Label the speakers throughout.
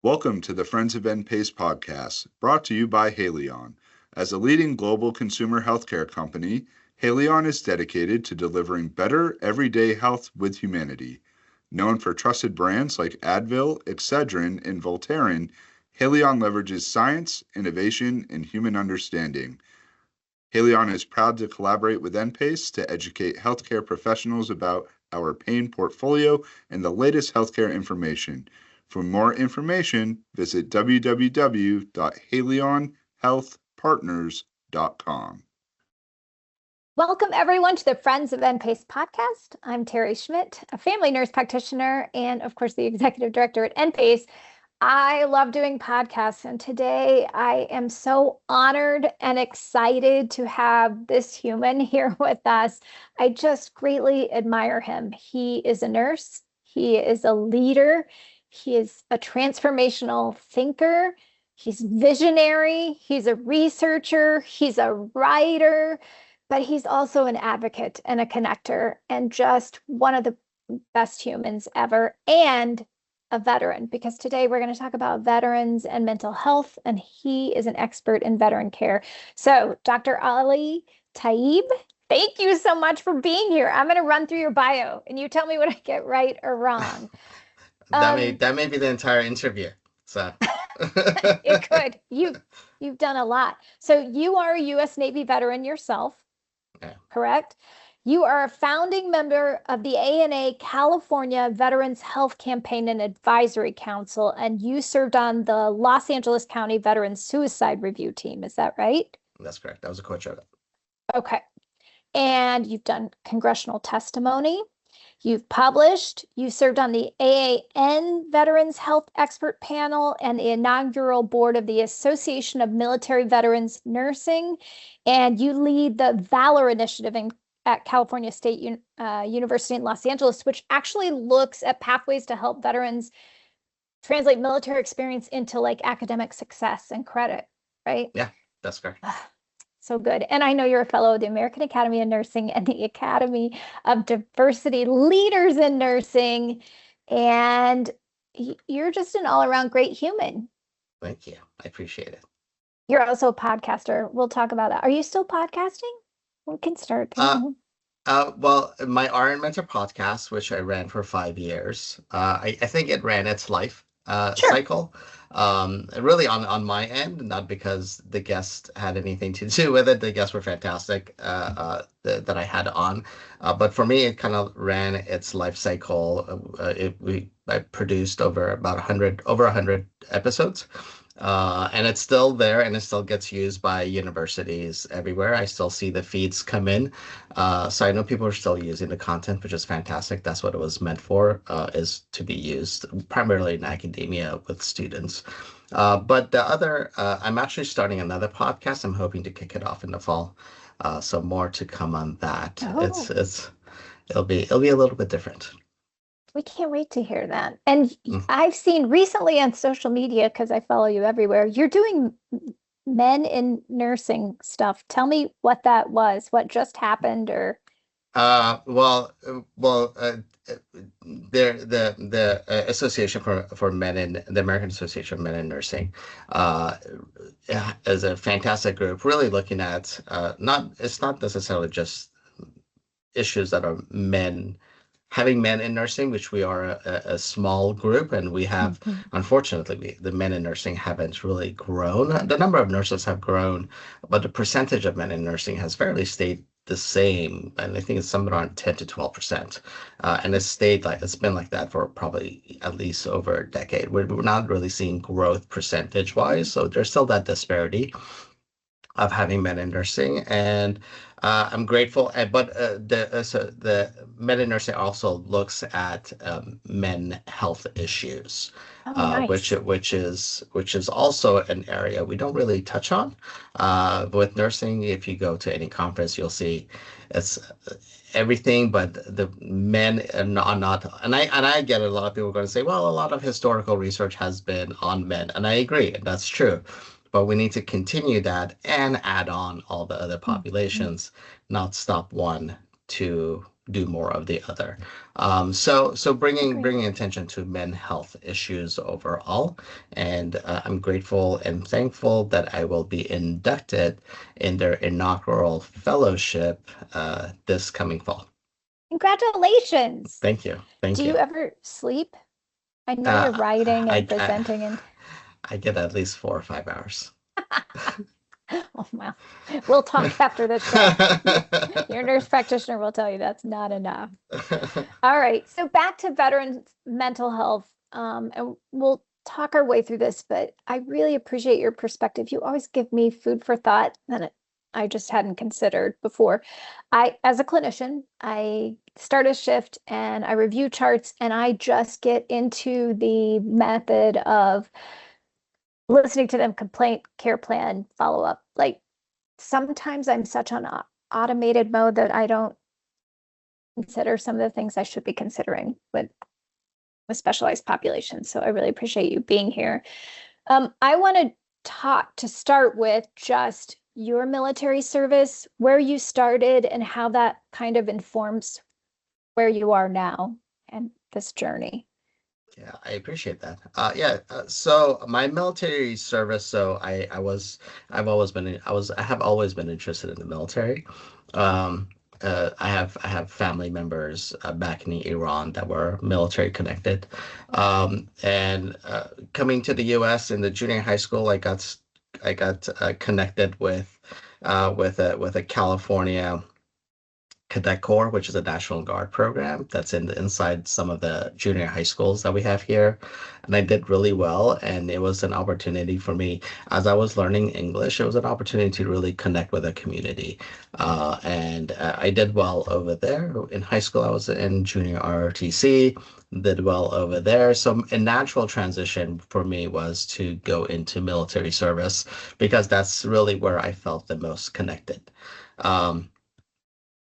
Speaker 1: Welcome to the Friends of NPACE podcast, brought to you by Haleon. As a leading global consumer healthcare company, Haleon is dedicated to delivering better everyday health with humanity. Known for trusted brands like Advil, Excedrin, and Voltaren, Haleon leverages science, innovation, and human understanding. Haleon is proud to collaborate with NPACE to educate healthcare professionals about our pain portfolio and the latest healthcare information. For more information, visit www.haleonhealthpartners.com.
Speaker 2: Welcome, everyone, to the Friends of NPACE podcast. I'm Terry Schmidt, a family nurse practitioner and, of course, the executive director at NPACE. I love doing podcasts, and today I am so honored and excited to have this human here with us. I just greatly admire him. He is a nurse. He is a leader. He is a transformational thinker. He's visionary. He's a researcher. He's a writer, but he's also an advocate and a connector and just one of the best humans ever, and a veteran, because today we're going to talk about veterans and mental health, and he is an expert in veteran care. So, Dr. Ali Taib, thank you so much for being here. I'm going to run through your bio, and you tell me what I get right or wrong.
Speaker 3: That may be the entire interview. So
Speaker 2: it could. You've done a lot. So you are a U.S. Navy veteran yourself, correct? You are a founding member of the ANA California Veterans Health Campaign and Advisory Council, and you served on the Los Angeles County Veterans Suicide Review Team. Is that right?
Speaker 3: That's correct. I was a coach of it.
Speaker 2: Okay. And you've done congressional testimony. You've published. You served on the AAN Veterans Health Expert Panel and the inaugural board of the Association of Military Veterans Nursing. And you lead the Valor Initiative at California State University in Los Angeles, which actually looks at pathways to help veterans translate military experience into like academic success and credit, right?
Speaker 3: Yeah, that's correct.
Speaker 2: So good. And I know you're a fellow of the American Academy of Nursing and the Academy of Diversity Leaders in Nursing. And you're just an all-around great human.
Speaker 3: Thank you. I appreciate it.
Speaker 2: You're also a podcaster. We'll talk about that. Are you still podcasting? We can start.
Speaker 3: Well, my RN Mentor podcast, which I ran for 5 years, I think it ran its life cycle. Really on my end, not because the guest had anything to do with it. The guests were fantastic that I had on, but for me, it kind of ran its life cycle. I produced over 100 episodes. And it's still there, and it still gets used by universities everywhere. I still see the feeds come in. So I know people are still using the content, which is fantastic. That's what it was meant for, is to be used primarily in academia with students. But the other, I'm actually starting another podcast. I'm hoping to kick it off in the fall. So more to come on that. Oh. It'll be a little bit different.
Speaker 2: We can't wait to hear that. And I've seen recently on social media, because I follow you everywhere, you're doing men in nursing stuff. Tell me what that was, what just happened, or.
Speaker 3: The Association for Men in the American Association of Men in Nursing is a fantastic group, really looking at it's not necessarily just issues that are having men in nursing, which we are a small group, and we have, unfortunately, the men in nursing haven't really grown. The number of nurses have grown, but the percentage of men in nursing has fairly stayed the same, and I think it's somewhere around 10 to 12%. And it's been like that for probably at least over a decade. We're not really seeing growth percentage-wise, so there's still that disparity of having men in nursing, and I'm grateful. But the men in nursing also looks at men health issues,
Speaker 2: nice.
Speaker 3: which is also an area we don't really touch on. With nursing, if you go to any conference, you'll see it's everything, but the men are not. And I get it, a lot of people are going to say, well, a lot of historical research has been on men, and I agree, and that's true. But we need to continue that and add on all the other populations, not stop one to do more of the other. So bringing attention to men's health issues overall, and I'm grateful and thankful that I will be inducted in their inaugural fellowship this coming fall.
Speaker 2: Congratulations.
Speaker 3: Thank you. Thank
Speaker 2: you.
Speaker 3: you.
Speaker 2: Do you ever sleep? I know you're writing and presenting and
Speaker 3: I get at least 4 or 5 hours.
Speaker 2: Oh, well, we'll talk after this show. Your nurse practitioner will tell you that's not enough. All right. So back to veterans' mental health. And we'll talk our way through this, but I really appreciate your perspective. You always give me food for thought that I just hadn't considered before. As a clinician, I start a shift and I review charts and I just get into the method of listening to them, complaint, care plan, follow up. Like sometimes I'm such on automated mode that I don't consider some of the things I should be considering with specialized populations. So I really appreciate you being here. I want to talk to start with just your military service, where you started and how that kind of informs where you are now and this journey.
Speaker 3: Yeah, I appreciate that. So my military service. So I have always been interested in the military. I have family members back in Iran that were military connected, and coming to the U.S. in the junior high school, I got connected with a California Cadet Corps, which is a National Guard program that's inside some of the junior high schools that we have here. And I did really well. And it was an opportunity for me, as I was learning English, it was an opportunity to really connect with a community. And I did well over there. In high school, I was in junior ROTC, did well over there. So a natural transition for me was to go into military service because that's really where I felt the most connected.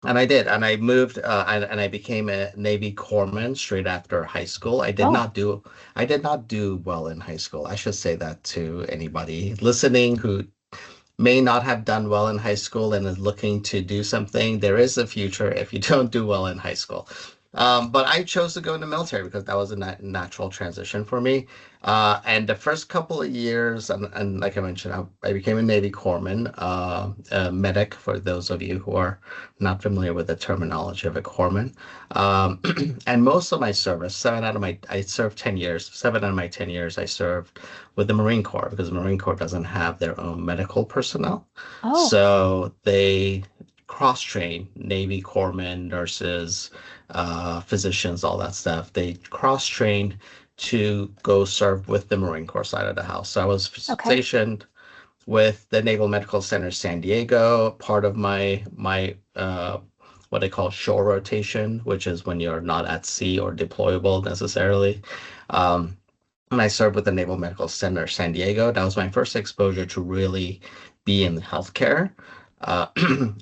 Speaker 3: And I did, and I moved, and I became a Navy corpsman straight after high school. I did not do well in high school. I should say that to anybody listening who may not have done well in high school and is looking to do something. There is a future if you don't do well in high school. But I chose to go in the military because that was a natural transition for me. And the first couple of years, and like I mentioned, I became a Navy corpsman, a medic, for those of you who are not familiar with the terminology of a corpsman. And most of my service, I served 10 years. 7 out of my 10 years, I served with the Marine Corps because the Marine Corps doesn't have their own medical personnel.
Speaker 2: Oh.
Speaker 3: So they cross-train Navy corpsmen, nurses, physicians, all that stuff. They cross-trained to go serve with the Marine Corps side of the house. So I was stationed with the Naval Medical Center San Diego, part of my what they call shore rotation, which is when you're not at sea or deployable necessarily. And I served with the Naval Medical Center San Diego. That was my first exposure to really be in healthcare.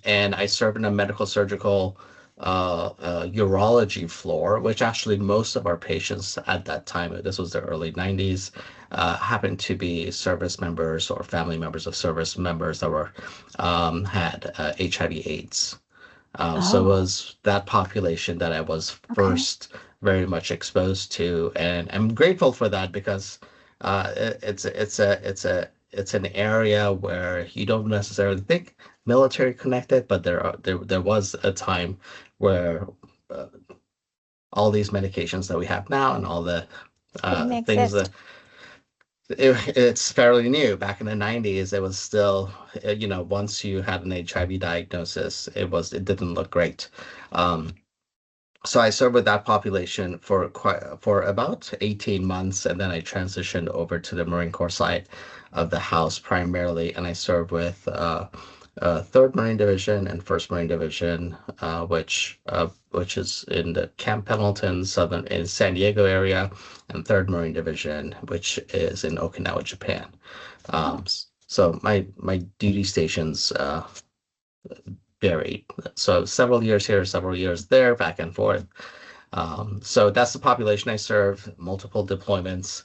Speaker 3: And I served in a medical surgical urology floor, which actually most of our patients at that time, this was the early 90s, happened to be service members or family members of service members that were had HIV/AIDS. So it was that population that I was first very much exposed to, and I'm grateful for that because it's an area where you don't necessarily think military connected, but there was a time where all these medications that we have now and all the things that it's fairly new. Back in the 90s, it was still, once you had an HIV diagnosis, it didn't look great. So I served with that population for about 18 months, and then I transitioned over to the Marine Corps side of the house primarily, and I served with 3rd Marine Division and 1st Marine Division, which is in the Camp Pendleton, in San Diego area, and 3rd Marine Division, which is in Okinawa, Japan. So my duty stations varied. So several years here, several years there, back and forth. So that's the population I served, multiple deployments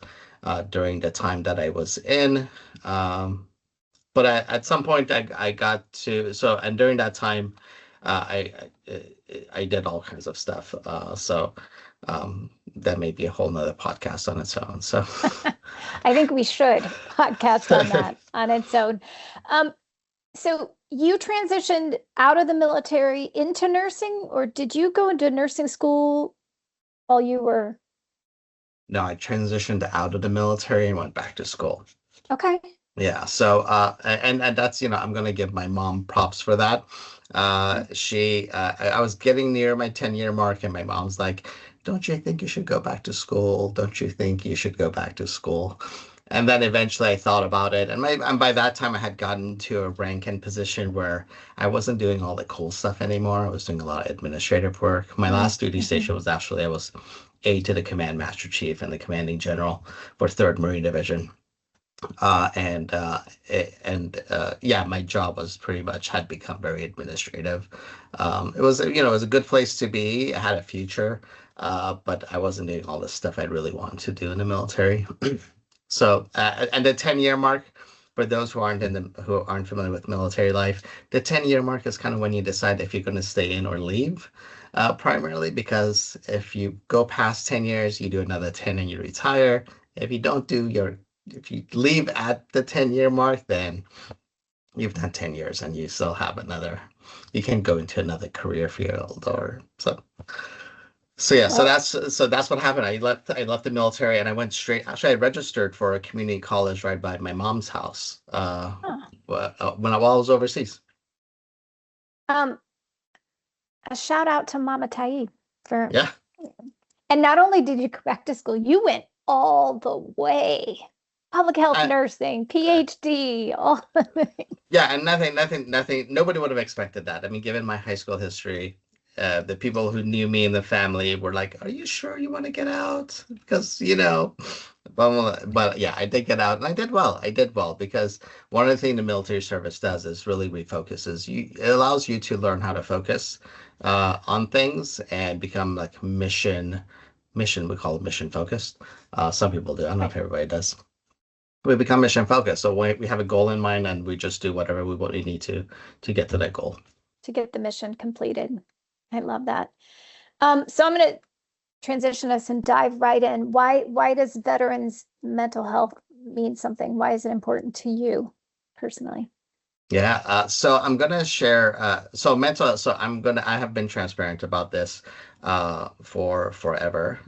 Speaker 3: during the time that I was in. But at some point I got to, and during that time, I did all kinds of stuff. So that may be a whole nother podcast on its own. So
Speaker 2: I think we should podcast on that on its own. So you transitioned out of the military into nursing, or did you go into nursing school while you were?
Speaker 3: No, I transitioned out of the military and went back to school.
Speaker 2: Okay.
Speaker 3: Yeah. So, and that's, I'm going to give my mom props for that. I was getting near my 10-year mark, and my mom's like, don't you think you should go back to school? Don't you think you should go back to school? And then eventually I thought about it. And by that time I had gotten to a rank and position where I wasn't doing all the cool stuff anymore. I was doing a lot of administrative work. My last duty station was actually, I was aide to the command master chief and the commanding general for 3rd Marine Division. Yeah, my job was pretty much had become very administrative. It was, it was a good place to be. It had a future, but I wasn't doing all the stuff I really wanted to do in the military. So, and the 10-year mark, for those who aren't familiar with military life, the 10-year mark is kind of when you decide if you're going to stay in or leave. Primarily because if you go past 10 years, you do another 10 and you retire. If you leave at the 10-year mark, then you've done 10 years and you still have you can go into another career field or so. So yeah, so that's what happened. I left the military and I went straight. Actually, I registered for a community college right by my mom's house when I was overseas.
Speaker 2: A shout out to Mama Tai for
Speaker 3: yeah.
Speaker 2: And not only did you go back to school, you went all the way. Public health nursing, PhD, all the things.
Speaker 3: Yeah, and nothing. Nobody would have expected that. I mean, given my high school history, the people who knew me and the family were like, "Are you sure you want to get out?" Because but yeah, I did get out, and I did well. Because one of the things the military service does is really refocuses you. It allows you to learn how to focus on things and become like mission. We call it mission focused. Some people do. I don't know if everybody does. We become mission focused. So we have a goal in mind, and we just do whatever we need to get to that goal.
Speaker 2: To get the mission completed. I love that. So I'm going to transition us and dive right in. Why does veterans' mental health mean something? Why is it important to you personally?
Speaker 3: Yeah. So I'm going to share. I have been transparent about this for forever.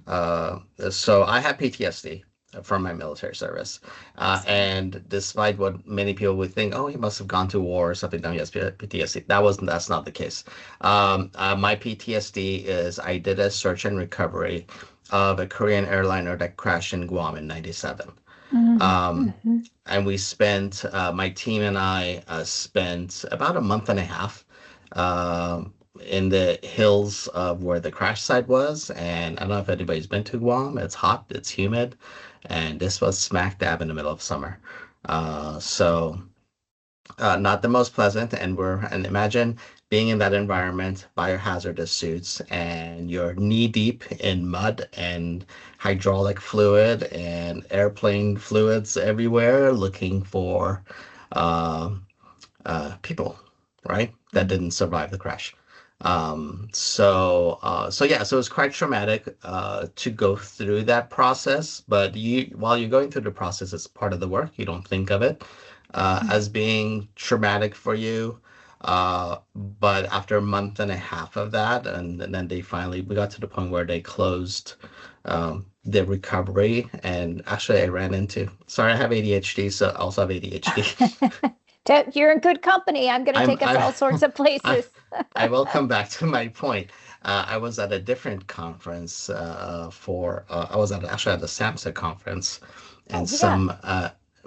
Speaker 3: So I have PTSD from my military service. And despite what many people would think, oh, he must have gone to war or something. No, he has PTSD. That's not the case. My PTSD is I did a search and recovery of a Korean airliner that crashed in Guam in 97. And we spent, my team and I spent about a month and a half in the hills of where the crash site was. And I don't know if anybody's been to Guam. It's hot, it's humid, and this was smack dab in the middle of summer. So not the most pleasant. And imagine being in that environment, biohazardous suits, and you're knee deep in mud and hydraulic fluid and airplane fluids everywhere, looking for people, right, that didn't survive the crash. So it was quite traumatic to go through that process. But while you're going through the process, it's part of the work. You don't think of it as being traumatic for you. But after a month and a half of that, and then we got to the point where they closed the recovery. And actually, I have ADHD, so I also have ADHD.
Speaker 2: You're in good company. I'm going to take us all sorts of places.
Speaker 3: I will come back to my point. I was at a different conference I was actually at the SAMHSA conference, and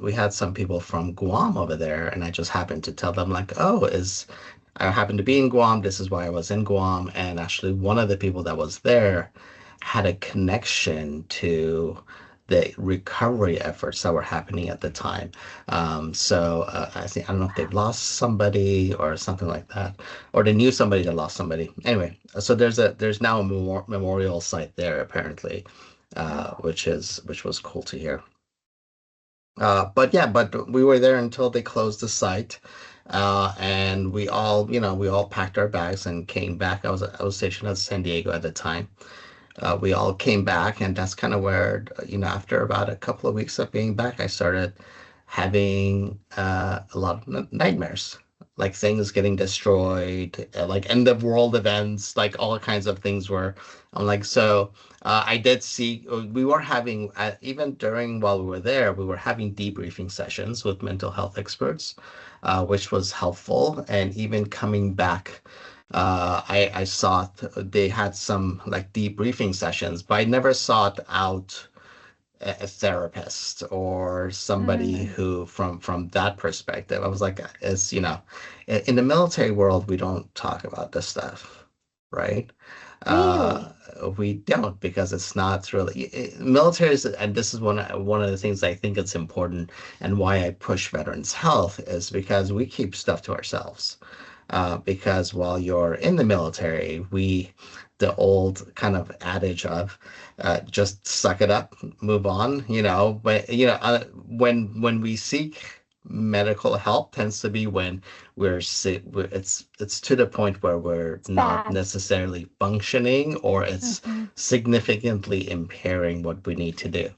Speaker 3: we had some people from Guam over there, and I just happened to tell them like, I happened to be in Guam. This is why I was in Guam. And actually one of the people that was there had a connection to the recovery efforts that were happening at the time. I don't know if they've lost somebody or something like that, or they knew somebody that lost somebody. Anyway, so there's now a memorial site there apparently, which was cool to hear. But we were there until they closed the site. And we all packed our bags and came back. I was stationed at San Diego at the time. We all came back, and that's kind of where, after about a couple of weeks of being back, I started having a lot of nightmares, like things getting destroyed, like end of world events, like all kinds of things were. I'm like, so I did see we were having even during while we were there, we were having debriefing sessions with mental health experts, which was helpful, and even coming back. I saw they had some like debriefing sessions, but I never sought out a therapist or somebody
Speaker 2: Mm,
Speaker 3: who from that perspective. I was like, in the military world, we don't talk about this stuff, right? Uh,
Speaker 2: really?
Speaker 3: we don't, because it's not really military is, and this is one of the things I think it's important, and why I push veterans health is because we keep stuff to ourselves. Because while you're in the military, the old kind of adage of just suck it up, move on, but when we seek medical help tends to be when we're sick. It's to the point where we're
Speaker 2: It's
Speaker 3: not
Speaker 2: bad.
Speaker 3: necessarily functioning, or it's
Speaker 2: Hmm.
Speaker 3: significantly impairing what we need to do.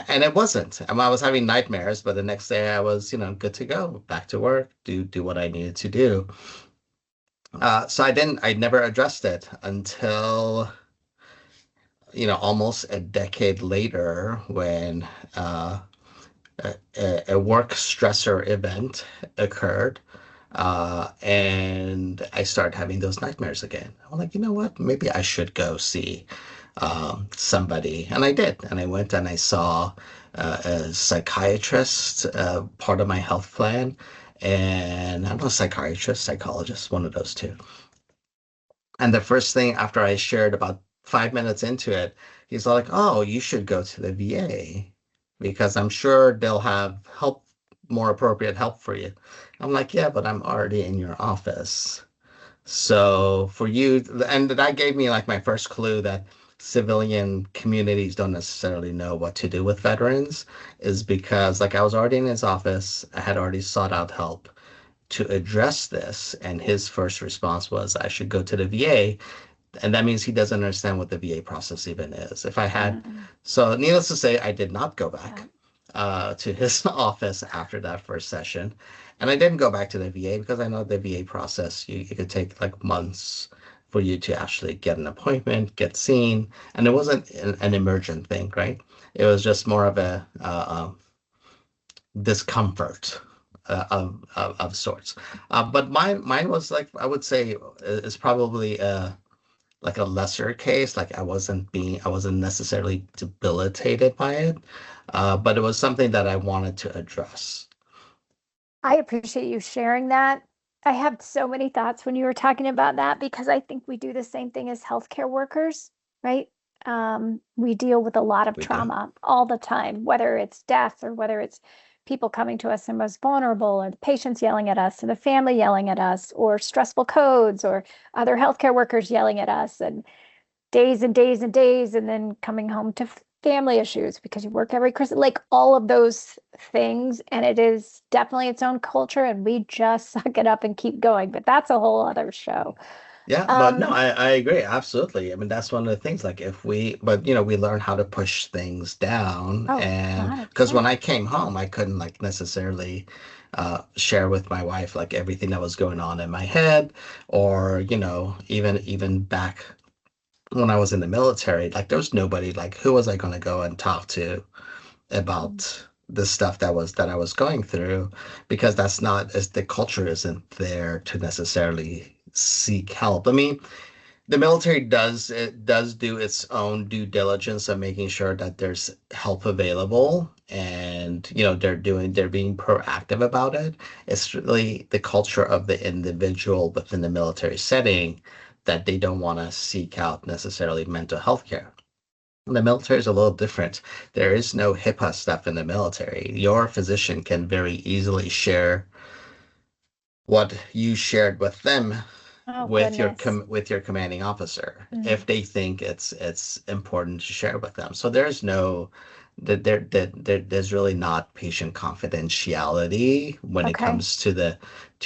Speaker 3: And it wasn't. I was having nightmares, but the next day I was, good to go, back to work, do what I needed to do. So I never addressed it until, almost a decade later, when a work stressor event occurred. And I started having those nightmares again. I'm like, you know what? Maybe I should go see somebody. And I did. And I went and I saw a psychiatrist, part of my health plan. And I'm not a psychiatrist, psychologist, one of those two. And the first thing after I shared about 5 minutes into it, he's like, "Oh, you should go to the VA because I'm sure they'll have help, more appropriate help for you." I'm like, "Yeah, but I'm already in your office." So for you, and that gave me like my first clue that civilian communities don't necessarily know what to do with veterans, is because like I was already in his office, I had already sought out help to address this, and his first response was, "I should go to the VA." And that means he doesn't understand what the VA process even is.
Speaker 2: Mm,
Speaker 3: So needless to say, I did not go
Speaker 2: yeah.
Speaker 3: back to his office after that first session. And I didn't go back to the VA because I know the VA process, it could take like months for you to actually get an appointment, get seen. And it wasn't an emergent thing, right? It was just more of a discomfort of sorts. But mine was like, I would say, is probably like a lesser case. Like I wasn't necessarily debilitated by it, but it was something that I wanted to address.
Speaker 2: I appreciate you sharing that. I have so many thoughts when you were talking about that because I think we do the same thing as healthcare workers, right? We deal with a lot of
Speaker 3: We do.
Speaker 2: trauma all the time, whether it's death or whether it's people coming to us the most vulnerable, or the patients yelling at us, or the family yelling at us, or stressful codes, or other healthcare workers yelling at us, and days and days, and then coming home to family issues because you work every Christmas, like all of those things. And it is definitely its own culture, and we just suck it up and keep going. But that's a whole other show.
Speaker 3: Yeah, but no,
Speaker 2: Um,
Speaker 3: I agree. Absolutely. I mean, that's one of the things. Like, but we learn how to push things down.
Speaker 2: oh,
Speaker 3: And because when
Speaker 2: 100%.
Speaker 3: I came home, I couldn't like necessarily share with my wife like everything that was going on in my head, or, even back when I was in the military, like there was nobody, like who was I going to go and talk to about the stuff that I was going through, because that's not as the culture isn't there to necessarily seek help. I mean, the military does do its own due diligence of making sure that there's help available, and they're being proactive about it. It's really the culture of the individual within the military setting that they don't want to seek out necessarily mental health care. The military is a little different. There is no HIPAA stuff in the military. Your physician can very easily share what you shared with them
Speaker 2: Oh, goodness.
Speaker 3: with your commanding officer,
Speaker 2: Mm.
Speaker 3: if they think it's important to share with them. So there's no there's really not patient confidentiality when it
Speaker 2: Okay.
Speaker 3: comes to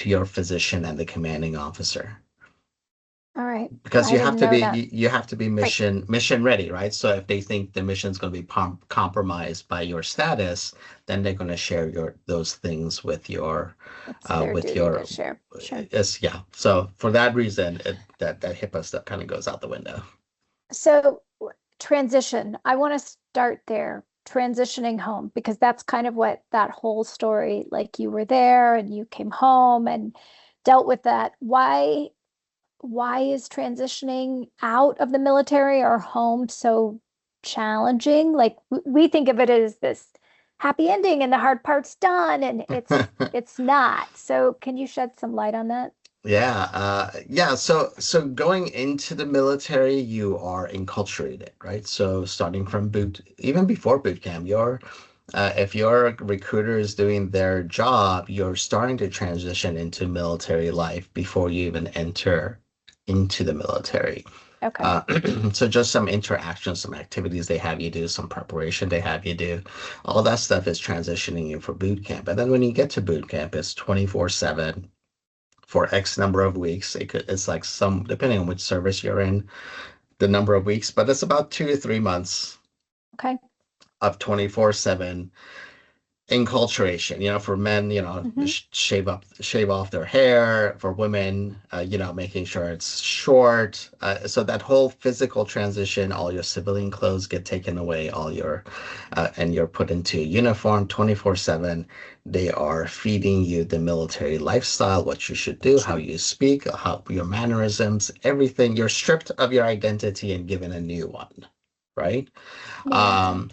Speaker 3: your physician and the commanding officer.
Speaker 2: All right.
Speaker 3: Because
Speaker 2: I didn't know that.
Speaker 3: you have to be
Speaker 2: Right.
Speaker 3: mission ready, right? So if they think the mission's going to be compromised by your status, then they're going to share those things
Speaker 2: It's their
Speaker 3: with
Speaker 2: duty to
Speaker 3: your
Speaker 2: share. Sure.
Speaker 3: yeah. So for that reason, that HIPAA stuff kind of goes out the window.
Speaker 2: So transition, I want to start there, transitioning home, because that's kind of what that whole story, like you were there and you came home and dealt with that. Why is transitioning out of the military or home so challenging? Like we think of it as this happy ending and the hard part's done, and it's not. So can you shed some light on that?
Speaker 3: Yeah. So going into the military, you are enculturated, right? So starting from even before boot camp, if your recruiter is doing their job, you're starting to transition into military life before you even enter into the military.
Speaker 2: Okay.
Speaker 3: So just some interactions, some activities they have you do, some preparation they have you do, all that stuff is transitioning you for boot camp. And then when you get to boot camp, it's 24/7 for X number of weeks. It's like depending on which service you're in, the number of weeks, but it's about 2 to 3 months
Speaker 2: Okay.
Speaker 3: of 24/7 enculturation. For men,
Speaker 2: Hmm.
Speaker 3: shave off their hair. For women, making sure it's short. So that whole physical transition, all your civilian clothes get taken away, and you're put into uniform 24/7. They are feeding you the military lifestyle, what you should do, how
Speaker 2: Sure.
Speaker 3: you speak, how your mannerisms, everything. You're stripped of your identity and given a new one, right?
Speaker 2: Yeah.
Speaker 3: Um,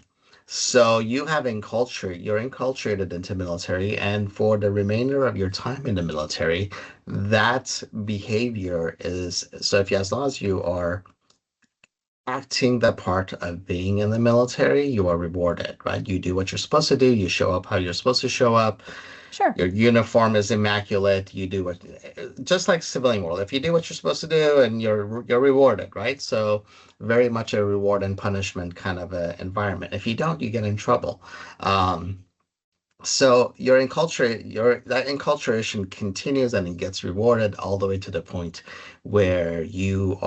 Speaker 3: so you're enculturated into military, and for the remainder of your time in the military, that behavior is so if you as long as you are acting the part of being in the military, you are rewarded, right? You do what you're supposed to do, you show up how you're supposed to show up,
Speaker 2: Sure.
Speaker 3: your uniform is immaculate. You do what, just like civilian world. If you do what you're supposed to do, and you're rewarded, right? So very much a reward and punishment kind of a environment. If you don't, you get in trouble. Um, so that enculturation continues, and it gets rewarded all the way to the point where you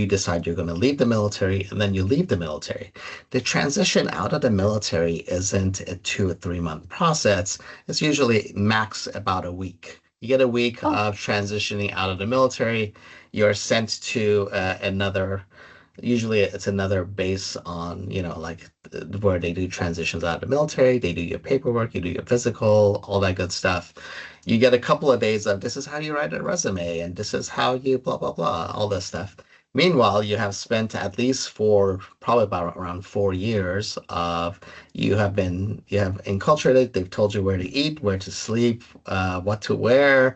Speaker 3: decide you're going to leave the military, and then you leave the military. The transition out of the military isn't a 2 or 3 month process. It's usually max about a week. You get a week
Speaker 2: Oh,
Speaker 3: of transitioning out of the military. You're sent to usually it's another base on, like where they do transitions out of the military, they do your paperwork, you do your physical, all that good stuff. You get a couple of days of this is how you write a resume, and this is how you blah, blah, blah, all this stuff. Meanwhile, you have spent at least for probably about around 4 years of you have enculturated, they've told you where to eat, where to sleep, what to wear.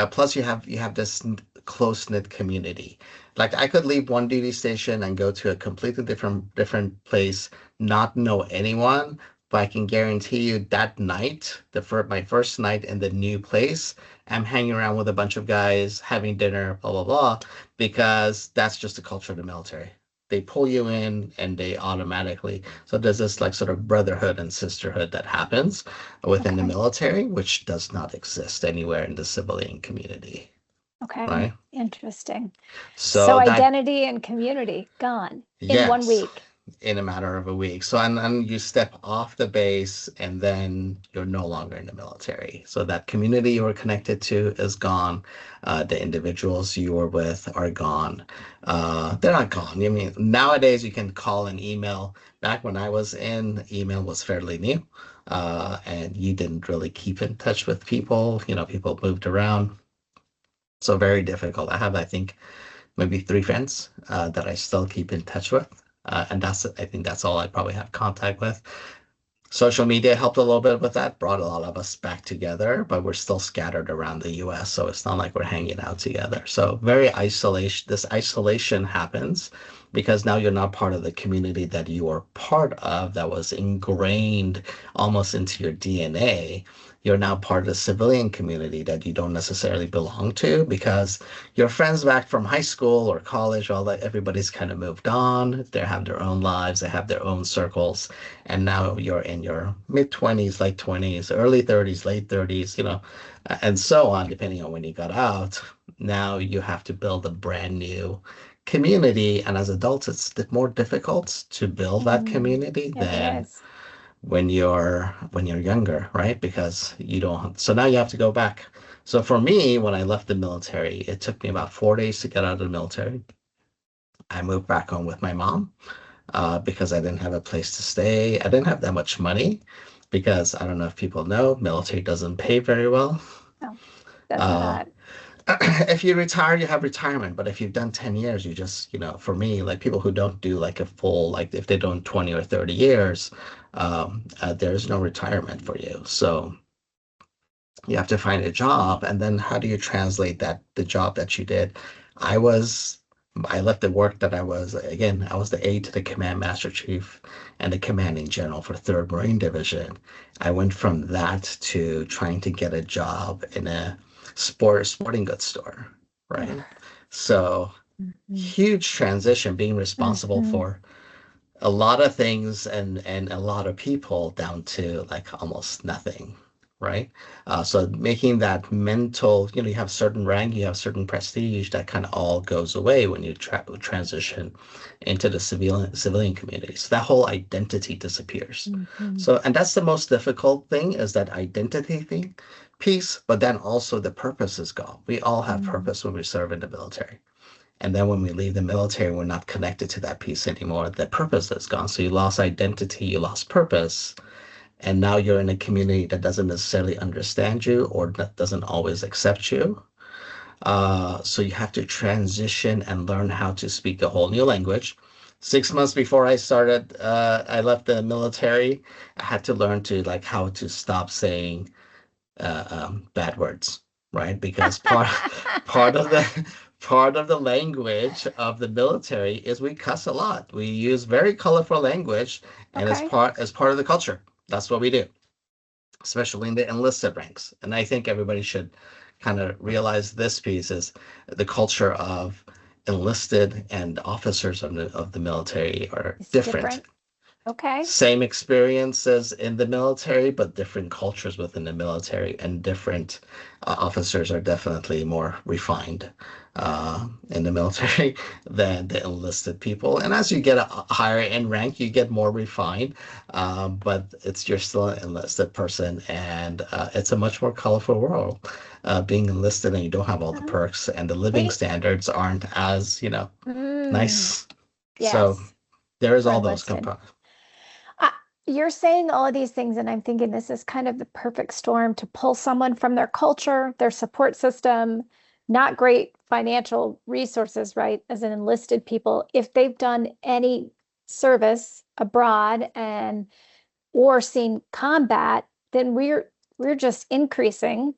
Speaker 3: Plus you have this close-knit community. Like I could leave one duty station and go to a completely different place, not know anyone, but I can guarantee you that night, my first night in the new place, I'm hanging around with a bunch of guys, having dinner, blah blah blah, because that's just the culture of the military. They pull you in and they automatically. So there's this like sort of brotherhood and sisterhood that happens within the
Speaker 2: okay.
Speaker 3: military, which does not exist anywhere in the civilian community,
Speaker 2: Okay.
Speaker 3: right?
Speaker 2: Interesting. So
Speaker 3: So that
Speaker 2: identity and community gone in one
Speaker 3: Yes,
Speaker 2: week.
Speaker 3: in a matter of a week. So and you step off the base, and then you're no longer in the military. So that community you were connected to is gone. The individuals you were with are gone. They're not gone. I mean, nowadays you can call and email. Back when I was in, email was fairly new. And you didn't really keep in touch with people. People moved around. So very difficult. I think, maybe 3 friends that I still keep in touch with. And I think that's all I probably have contact with. Social media helped a little bit with that, brought a lot of us back together, but we're still scattered around the US. So it's not like we're hanging out together. So this isolation happens because now you're not part of the community that you were part of that was ingrained almost into your DNA. You're now part of the civilian community that you don't necessarily belong to because your friends back from high school or college, all that, everybody's kind of moved on. They have their own lives, they have their own circles. And now you're in your mid 20s, late 20s, early 30s, late 30s, and so on, depending on when you got out. Now you have to build a brand new community. And as adults, it's more difficult to build that community than when you're younger, right? Because you don't. So now you have to go back. So for me, when I left the military, it took me about 4 days to get out of the military. I moved back home with my mom because I didn't have a place to stay. I didn't have that much money because I don't know if people know, military doesn't pay very well.
Speaker 2: No, does not.
Speaker 3: If you retire, you have retirement. But if you've done 10 years, you just, for me, like people who don't do like a full, like if they don't 20 or 30 years, there's no retirement for you. So you have to find a job. And then how do you translate the job that you did? I left the work that I was the aide to the command master chief and the commanding general for 3rd Marine Division. I went from that to trying to get a job in a sporting goods store, right? So huge transition, being responsible for a lot of things and a lot of people down to like almost nothing, right? So making that mental, you have certain rank, you have certain prestige, that kind of all goes away when you transition into the civilian community. So that whole identity disappears. So, and that's the most difficult thing, is that identity piece, but then also the purpose is gone. We all have purpose when we serve in the military. And then when we leave the military, we're not connected to that piece anymore. The purpose is gone. So you lost identity, you lost purpose. And now you're in a community that doesn't necessarily understand you or that doesn't always accept you. So you have to transition and learn how to speak a whole new language. 6 months before I left the military, I had to learn to how to stop saying bad words, right? Because part of the language of the military is we cuss a lot. We use very colorful language, and as part of the culture. That's what we do, especially in the enlisted ranks. And I think everybody should kind of realize this piece is the culture of enlisted and officers of the military are different.
Speaker 2: Okay.
Speaker 3: Same experiences in the military, but different cultures within the military, and different officers are definitely more refined in the military than the enlisted people. And as you get higher in rank, you get more refined, but you're still an enlisted person, and it's a much more colorful world. Being enlisted and you don't have all the perks, and the living standards aren't as nice.
Speaker 2: Yes.
Speaker 3: So there is all those components.
Speaker 2: You're saying all of these things, and I'm thinking this is kind of the perfect storm to pull someone from their culture, their support system, not great financial resources, right? As an enlisted people, if they've done any service abroad or seen combat, then we're just increasing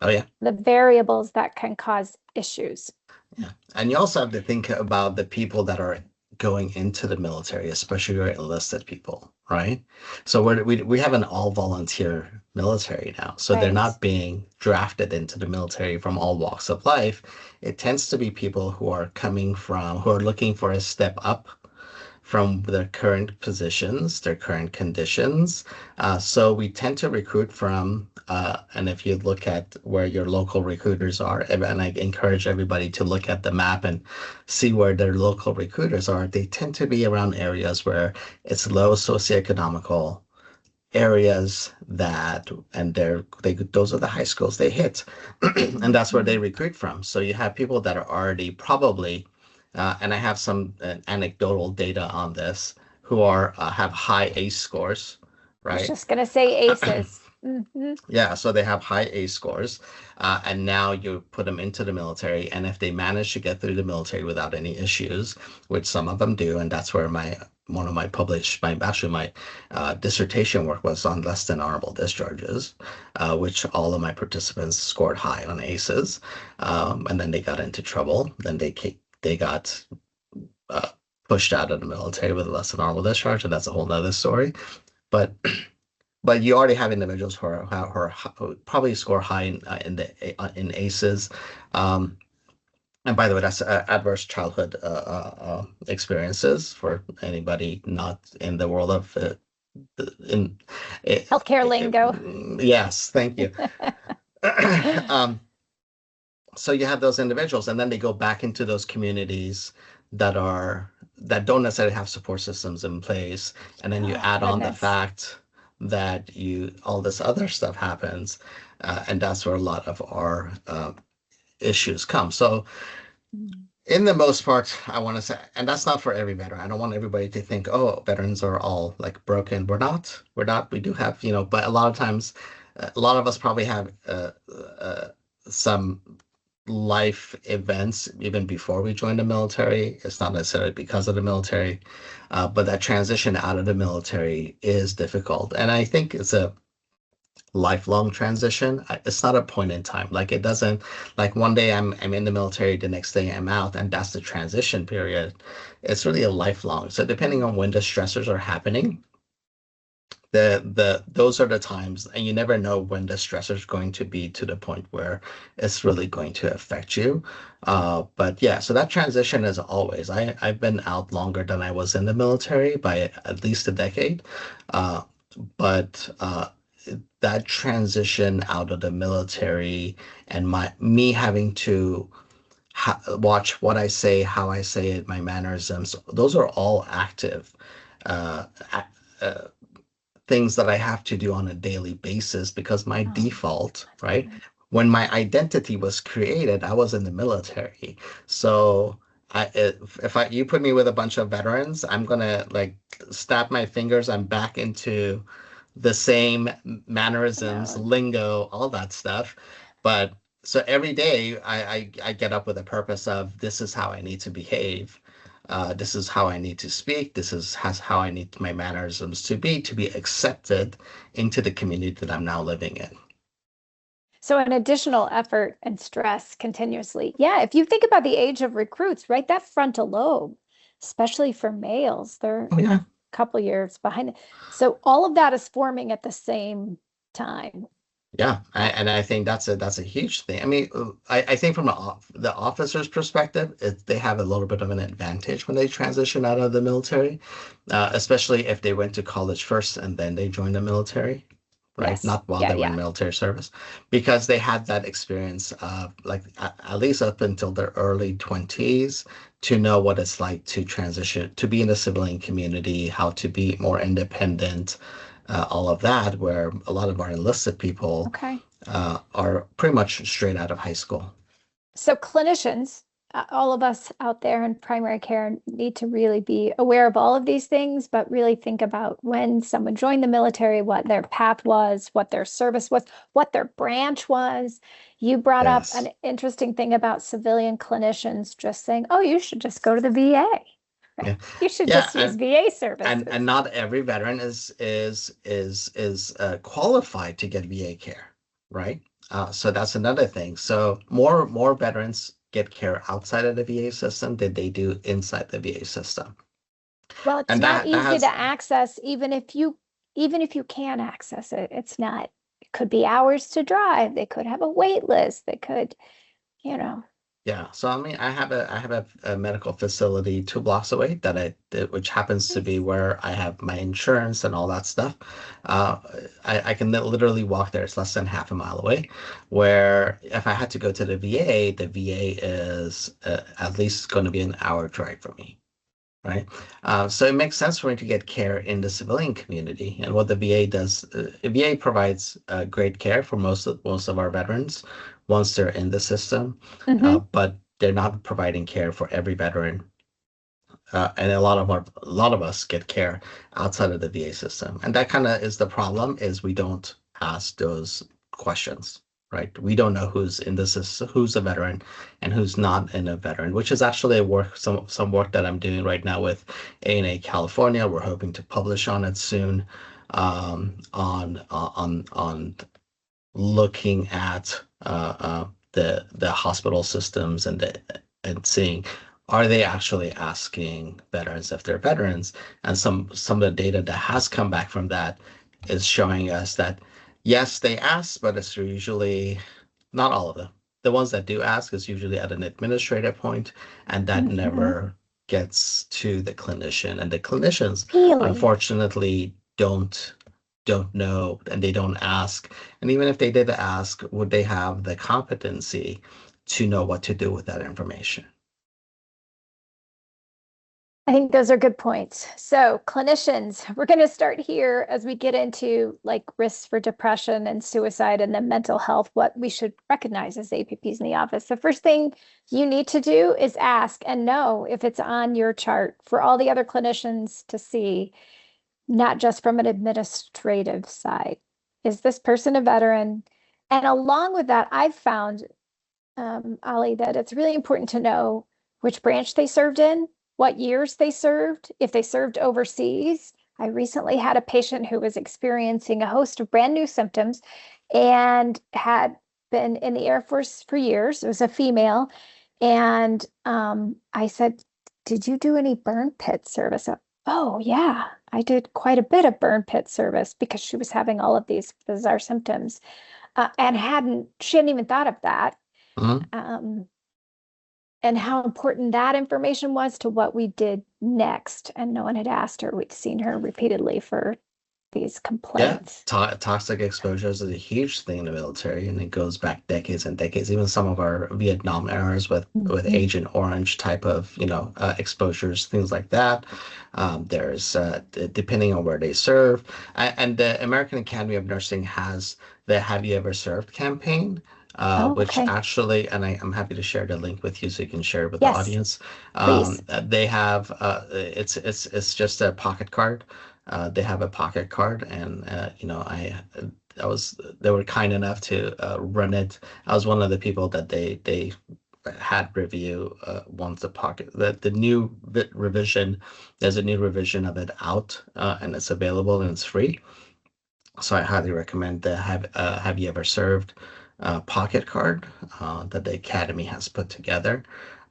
Speaker 2: the variables that can cause issues.
Speaker 3: Yeah. And you also have to think about the people that are going into the military, especially your enlisted people, right? So we have an all-volunteer military now. So they're not being drafted into the military from all walks of life. It tends to be people who are looking for a step up from their current positions, their current conditions. So we tend to recruit from, and if you look at where your local recruiters are, and I encourage everybody to look at the map and see where their local recruiters are, they tend to be around areas where it's low socioeconomical areas those are the high schools they hit. And that's where they recruit from. So you have people that are already probably and I have some anecdotal data on this, who have high ACE scores, right?
Speaker 2: I was just going to say ACEs.
Speaker 3: Yeah, so they have high ACE scores, and now you put them into the military, and if they manage to get through the military without any issues, which some of them do, and that's where my dissertation work was on less than honorable discharges, which all of my participants scored high on ACEs, and then they got into trouble. Then they got pushed out of the military with less than honorable discharge, and that's a whole nother story. But but you already have individuals who probably score high in ACEs. And by the way, that's adverse childhood experiences for anybody not in the world of in
Speaker 2: healthcare lingo.
Speaker 3: Yes, thank you. So you have those individuals, and then they go back into those communities that don't necessarily have support systems in place, and then you add on the fact that all this other stuff happens, and that's where a lot of our issues come. So in the most part, I want to say, and that's not for every veteran. I don't want everybody to think, oh, veterans are all like broken. We're not. We do have, but a lot of times, a lot of us probably have some life events even before we joined the military. It's not necessarily because of the military, but that transition out of the military is difficult. And I think it's a lifelong transition. It's not a point in time. Like it doesn't, like one day I'm in the military, the next day I'm out, and that's the transition period. It's really a lifelong. So depending on when the stressors are happening, those are the times, and you never know when the stressor is going to be to the point where it's really going to affect you. But yeah, so that transition is always. I've been out longer than I was in the military by at least a decade, but that transition out of the military and me having to watch what I say, how I say it, my mannerisms, those are all active things that I have to do on a daily basis, because my default, right? When my identity was created, I was in the military. So if you put me with a bunch of veterans, I'm gonna like snap my fingers. I'm back into the same mannerisms, lingo, all that stuff. But so every day I get up with a purpose of, this is how I need to behave. This is how I need to speak. This is how I need my mannerisms to be accepted into the community that I'm now living in.
Speaker 2: So an additional effort and stress continuously. Yeah, if you think about the age of recruits, right, that frontal lobe, especially for males, they're a couple years behind it. So all of that is forming at the same time.
Speaker 3: Yeah, and I think that's a huge thing. I mean, I think from the officer's perspective, they have a little bit of an advantage when they transition out of the military, especially if they went to college first and then they joined the military, right? Yes. Not while they were in military service, because they had that experience of like at least up until their early 20s to know what it's like to transition, to be in the civilian community, how to be more independent. All of that, where a lot of our enlisted people are pretty much straight out of high school.
Speaker 2: So clinicians, all of us out there in primary care, need to really be aware of all of these things, but really think about when someone joined the military, what their path was, what their service was, what their branch was. You brought up an interesting thing about civilian clinicians just saying, oh, you should just go to the VA. Yeah. You should just use VA services.
Speaker 3: And not every veteran is qualified to get VA care, right? So that's another thing. So more veterans get care outside of the VA system than they do inside the VA system.
Speaker 2: Well, it's not easy to access, even if you can access it. It's not. It could be hours to drive. They could have a wait list. They could,
Speaker 3: Yeah, so I mean, I have a medical facility 2 blocks away which happens to be where I have my insurance and all that stuff. I can literally walk there. It's less than half a mile away. Where if I had to go to the VA is at least going to be an hour drive for me, right? So it makes sense for me to get care in the civilian community. And what the VA does, VA provides great care for most of our veterans once they're in the system, but they're not providing care for every veteran. And a lot of us get care outside of the VA system. And that kind of is the problem, is we don't ask those questions, right? We don't know who's in the system, who's a veteran and who's not in a veteran, which is actually some work that I'm doing right now with ANA California. We're hoping to publish on it soon, on looking at the hospital systems and seeing are they actually asking veterans if they're veterans? And some of the data that has come back from that is showing us that yes, they ask, but it's usually not all of them. The ones that do ask is usually at an administrative point, and that never gets to the clinician. And the clinicians,
Speaker 2: Really?
Speaker 3: unfortunately, don't know, and they don't ask. And even if they did ask, would they have the competency to know what to do with that information?
Speaker 2: I think those are good points. So clinicians, we're going to start here as we get into like risks for depression and suicide and then mental health, what we should recognize as APPs in the office. The first thing you need to do is ask and know if it's on your chart for all the other clinicians to see, not just from an administrative side. Is this person a veteran? And along with that, I've found, Ali, that it's really important to know which branch they served in, what years they served, if they served overseas. I recently had a patient who was experiencing a host of brand new symptoms and had been in the Air Force for years. It was a female. And I said, did you do any burn pit service? Oh, yeah, I did quite a bit of burn pit service because she was having all of these bizarre symptoms and she hadn't even thought of that. And how important that information was to what we did next. And no one had asked her. We'd seen her repeatedly for these complaints.
Speaker 3: Yeah, toxic exposures is a huge thing in the military, and it goes back decades and decades. Even some of our Vietnam eras with Agent Orange type of exposures, things like that. There's depending on where they serve, and the American Academy of Nursing has the Have You Ever Served campaign. Which actually, and I'm happy to share the link with you so you can share it with the audience. They have it's just a pocket card. They have a pocket card, and they were kind enough to run it. I was one of the people that they had review once the new revision. There's a new revision of it out, and it's available and it's free. So I highly recommend the Have You Ever Served pocket card that the Academy has put together.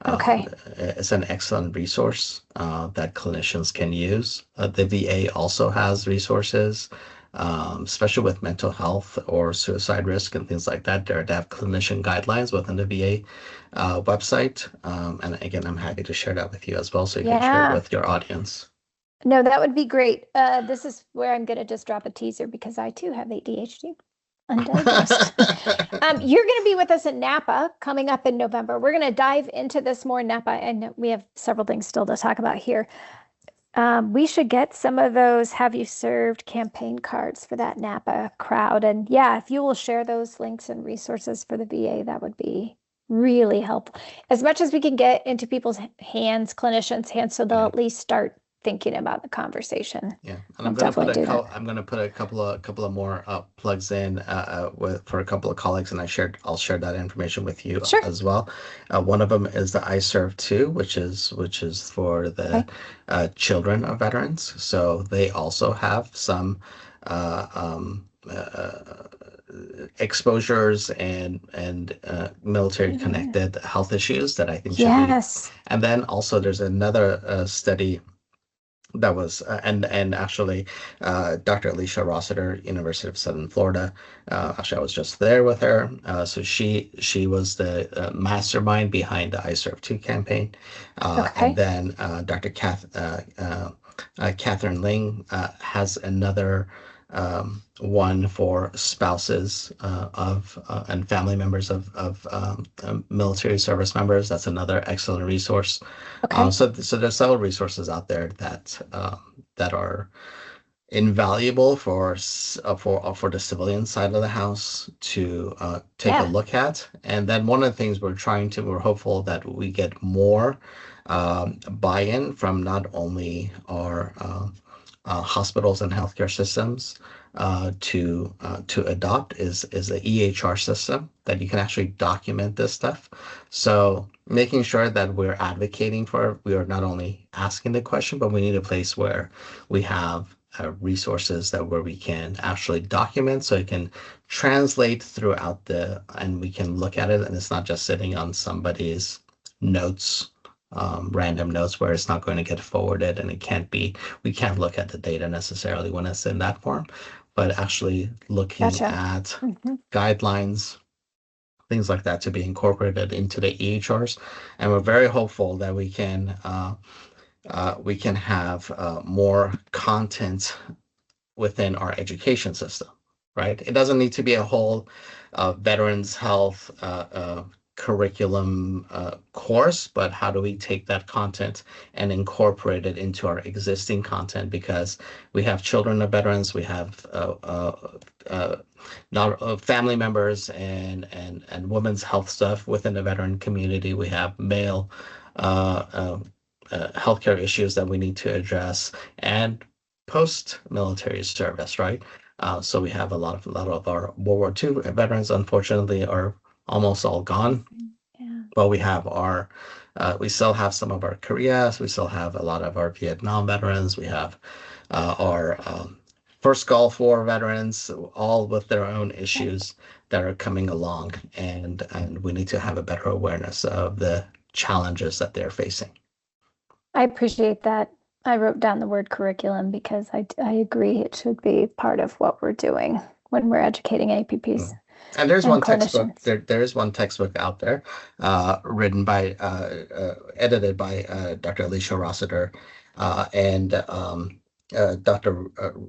Speaker 3: It's an excellent resource that clinicians can use. The VA also has resources, especially with mental health or suicide risk and things like that. They have clinician guidelines within the VA website. And again, I'm happy to share that with you as well, so you can share it with your audience.
Speaker 2: No, that would be great. This is where I'm going to just drop a teaser because I too have ADHD. Undiagnosed. You're going to be with us at NAPA coming up in November. We're going to dive into this more NAPA, and we have several things still to talk about here. We should get some of those Have You Served campaign cards for that NAPA crowd. And yeah, if you will share those links and resources for the VA, that would be really helpful. As much as we can get into people's hands, clinicians' hands, so they'll at least start thinking about the conversation.
Speaker 3: Yeah, and I'm going to put a couple of more plugs in for a couple of colleagues, and I'll share that information with you as well. One of them is the I Serve Too, which is for the children of veterans. So they also have some exposures and military connected health issues that I think should be. And then also there's another study that was and actually Dr. Alicia Rossiter, University of Southern Florida. Actually, I was just there with her. So she was the mastermind behind the I Serve 2 campaign. And then Dr. Catherine Ling has another one for spouses of and family members of military service members. That's another excellent resource. So there's several resources out there that are invaluable for the civilian side of the house to take a look at. And then one of the things we're hopeful that we get more buy-in from not only our hospitals and healthcare systems to adopt is the EHR system, that you can actually document this stuff. So making sure that we are not only asking the question, but we need a place where we have resources where we can actually document, so it can translate throughout and we can look at it, and it's not just sitting on somebody's notes random notes where it's not going to get forwarded, and we can't look at the data necessarily when it's in that form, but actually looking
Speaker 2: Gotcha.
Speaker 3: at guidelines, things like that to be incorporated into the EHRs. And we're very hopeful that we can have more content within our education system, right? It doesn't need to be a whole veterans health curriculum course, but how do we take that content and incorporate it into our existing content? Because we have children of veterans, we have not family members and women's health stuff within the veteran community. We have male healthcare issues that we need to address, and post-military service, right? So we have a lot of our World War II veterans, unfortunately, are almost all gone.
Speaker 2: Yeah.
Speaker 3: But we still have some of our Koreas. We still have a lot of our Vietnam veterans. We have our first Gulf War veterans, all with their own issues that are coming along, and we need to have a better awareness of the challenges that they're facing.
Speaker 2: I appreciate that. I wrote down the word curriculum because I agree it should be part of what we're doing when we're educating APPs.
Speaker 3: And there's one
Speaker 2: clinicians.
Speaker 3: textbook. There is one textbook out there, written by, edited by Dr. Alicia Rossiter and Dr.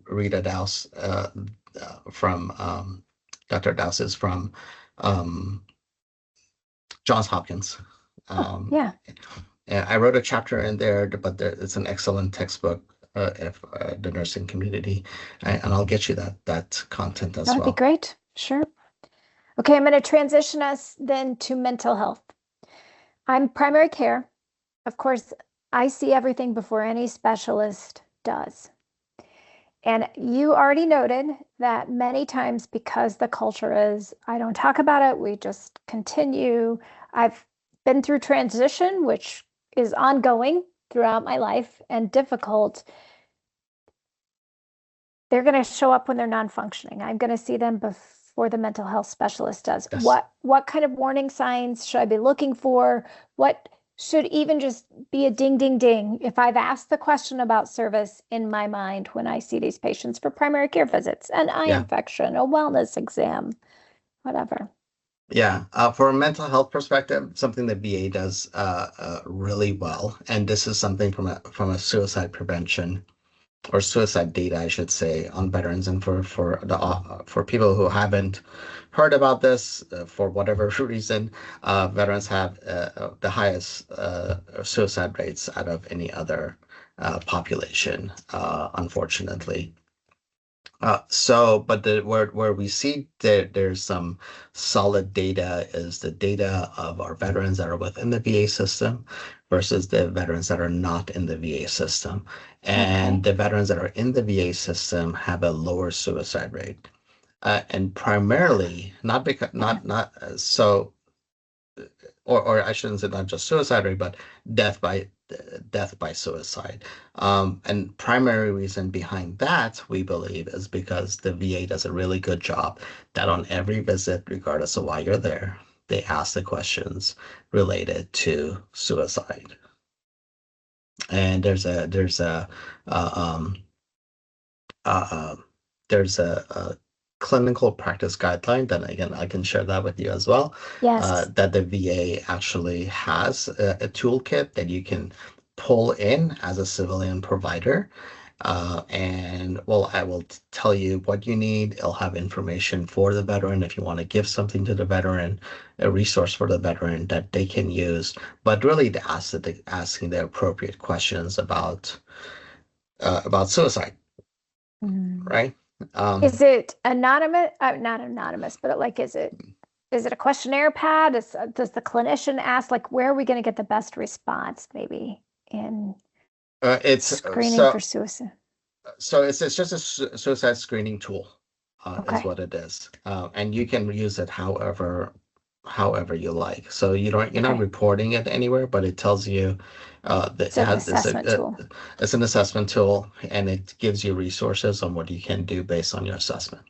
Speaker 3: Rita Dowse from Dr. Dowse is from Johns Hopkins.
Speaker 2: Yeah.
Speaker 3: I wrote a chapter in there, but it's an excellent textbook if the nursing community, and I'll get you that content as well.
Speaker 2: That'd be great. Sure. Okay, I'm going to transition us then to mental health. I'm primary care. Of course, I see everything before any specialist does. And you already noted that many times, because the culture is, I don't talk about it, we just continue. I've been through transition, which is ongoing throughout my life and difficult. They're going to show up when they're non-functioning. I'm going to see them before the mental health specialist does.
Speaker 3: Yes.
Speaker 2: What kind of warning signs should I be looking for? What should even just be a ding, ding, ding if I've asked the question about service in my mind when I see these patients for primary care visits, an eye infection, a wellness exam, whatever.
Speaker 3: Yeah, for a mental health perspective, something that VA does really well, and this is something from a suicide prevention or suicide data, I should say, on veterans, and for people who haven't heard about this for whatever reason, veterans have the highest suicide rates out of any other population, unfortunately. But where we see that there's some solid data is the data of our veterans that are within the VA system versus the veterans that are not in the VA system. And the veterans that are in the VA system have a lower suicide rate. And primarily, not because, or I shouldn't say not just suicide rate, but death by suicide. And primary reason behind that, we believe, is because the VA does a really good job that on every visit, regardless of why you're there, they ask the questions related to suicide. And there's a clinical practice guideline that, again, I can share that with you as well.
Speaker 2: Yes.
Speaker 3: That the VA actually has a toolkit that you can pull in as a civilian provider. And well, I will tell you what you need. It'll have information for the veteran if you want to give something to the veteran, a resource for the veteran that they can use, but really asking the appropriate questions about suicide, right?
Speaker 2: Is it anonymous? Not anonymous, but is it a questionnaire pad? Does the clinician ask, where are we going to get the best response, maybe in
Speaker 3: it's
Speaker 2: screening for suicide?
Speaker 3: So it's just a suicide screening tool, is what it is, and you can use it however you like. So you're not reporting it anywhere, but it tells you that
Speaker 2: it's an assessment tool.
Speaker 3: It's an assessment tool, and it gives you resources on what you can do based on your assessment.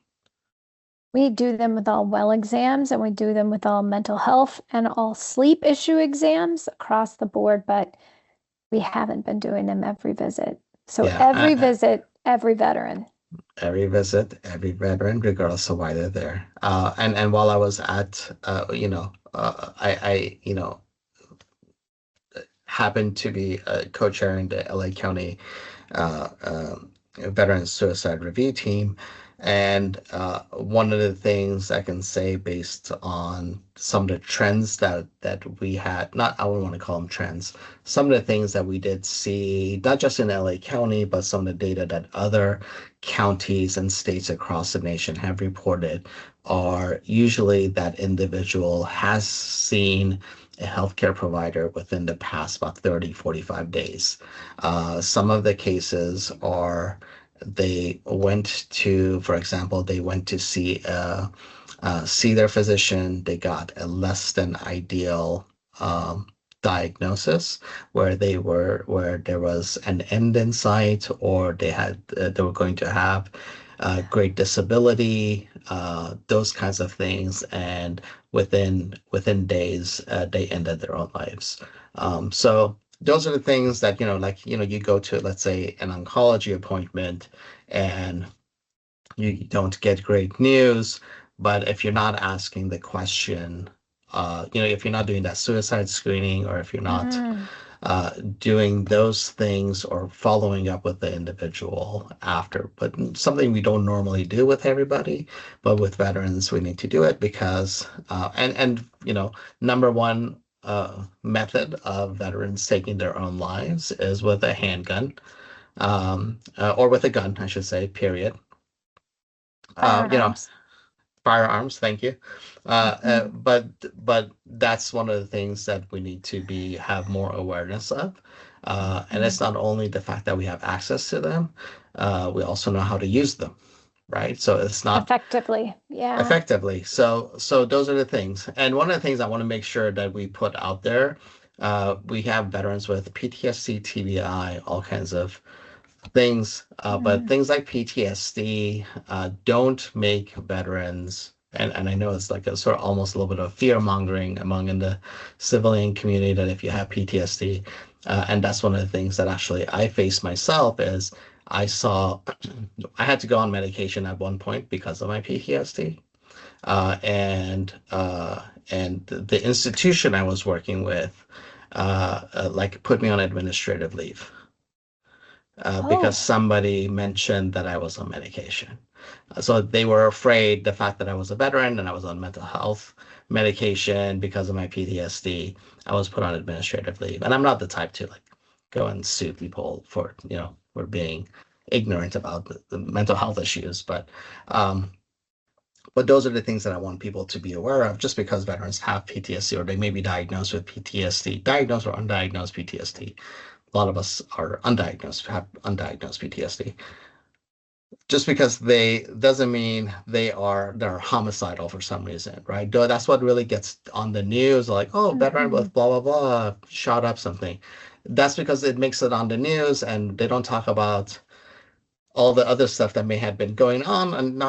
Speaker 2: We do them with all well exams and we do them with all mental health and all sleep issue exams across the board, but we haven't been doing them every visit. So
Speaker 3: Yeah,
Speaker 2: every visit, every veteran.
Speaker 3: every visit, every veteran, regardless of why they're there. And while I was at, I happened to be co-chairing the LA County uh, Veteran Suicide Review Team. And one of the things I can say based on some of the trends that we had, not I wouldn't want to call them trends, some of the things that we did see, not just in LA County, but some of the data that other counties and states across the nation have reported are usually that individual has seen a healthcare provider within the past about 30, 45 days. Some of the cases are for example, they went to see their physician. They got a less than ideal diagnosis where there was an end in sight, or they were going to have great disability, those kinds of things, and within days they ended their own lives. So those are the things that, like, you go to, let's say, an oncology appointment and you don't get great news. But if you're not asking the question, if you're not doing that suicide screening, or if you're not doing those things or following up with the individual after, but something we don't normally do with everybody, but with veterans, we need to do it because, number one method of veterans taking their own lives is with a handgun, or with a gun, I should say, period.
Speaker 2: Firearms.
Speaker 3: Firearms, thank you. But that's one of the things that we need to have more awareness of. And it's not only the fact that we have access to them, we also know how to use them, right? So it's not
Speaker 2: effectively. Yeah.
Speaker 3: effectively. So those are the things. And one of the things I want to make sure that we put out there, we have veterans with PTSD, TBI, all kinds of things, but things like PTSD don't make veterans, and I know it's like a sort of almost a little bit of fear mongering in the civilian community that if you have PTSD, and that's one of the things that actually I faced myself is I had to go on medication at one point because of my PTSD, and the institution I was working with like put me on administrative leave because somebody mentioned that I was on medication. So they were afraid the fact that I was a veteran and I was on mental health medication because of my PTSD, I was put on administrative leave. And I'm not the type to like go and sue people for being ignorant about the mental health issues. But those are the things that I want people to be aware of. Just because veterans have PTSD, or they may be diagnosed with PTSD, diagnosed or undiagnosed PTSD, a lot of us are undiagnosed, have undiagnosed PTSD. Just because they doesn't mean they're homicidal for some reason, right? That's what really gets on the news, like, oh, veteran with blah blah blah shot up something. That's because it makes it on the news, and they don't talk about all the other stuff that may have been going on, and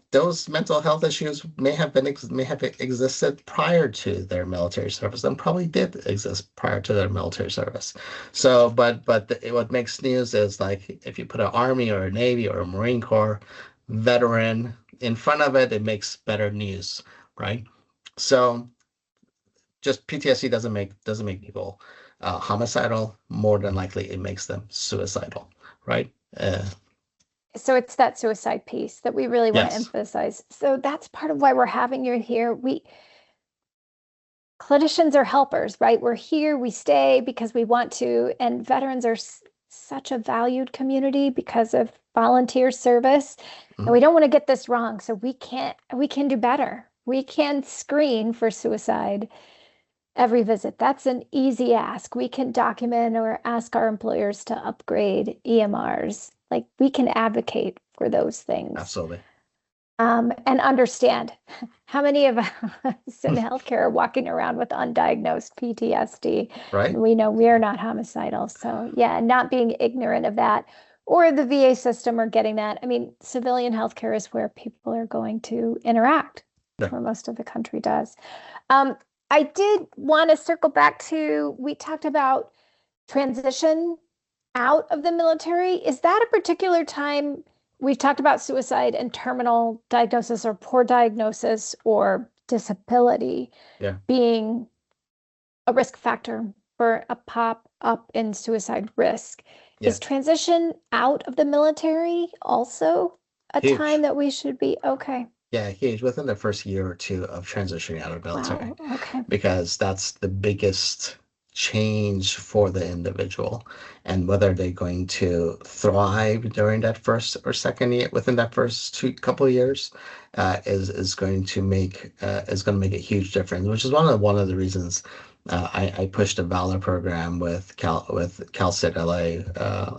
Speaker 3: those mental health issues may have existed prior to their military service, and probably did exist prior to their military service. So what makes news is like if you put an Army or a Navy or a Marine Corps veteran in front of it makes better news, right? So just PTSD doesn't make people homicidal. More than likely it makes them suicidal, right?
Speaker 2: So it's that suicide piece that we really want to
Speaker 3: Yes.
Speaker 2: emphasize. So that's part of why we're having you here. Clinicians are helpers, right? We're here, we stay because we want to, and veterans are such a valued community because of volunteer service. And we don't want to get this wrong. So we can do better. We can screen for suicide every visit. That's an easy ask. We can document or ask our employers to upgrade EMRs. Like we can advocate for those things.
Speaker 3: Absolutely.
Speaker 2: And understand how many of us in healthcare are walking around with undiagnosed PTSD.
Speaker 3: Right.
Speaker 2: We know we are not homicidal. So yeah, not being ignorant of that. or the VA system are getting that. I mean, civilian healthcare is where people are going to interact,
Speaker 3: Yeah.
Speaker 2: where most of the country does. I did want to circle back to, we talked about transition out of the military. Is that a particular time? We've talked about suicide and terminal diagnosis or poor diagnosis or disability being a risk factor for a pop up in suicide risk. Is transition out of the military also a
Speaker 3: Huge.
Speaker 2: time that we should be okay?
Speaker 3: Yeah, huge. Within the first year or two of transitioning out of the military.
Speaker 2: Wow, okay.
Speaker 3: Because that's the biggest change for the individual, and whether they're going to thrive during that first or second year, within that first couple of years, is going to make a huge difference. Which is one of the reasons I pushed a Valor program with Cal State LA,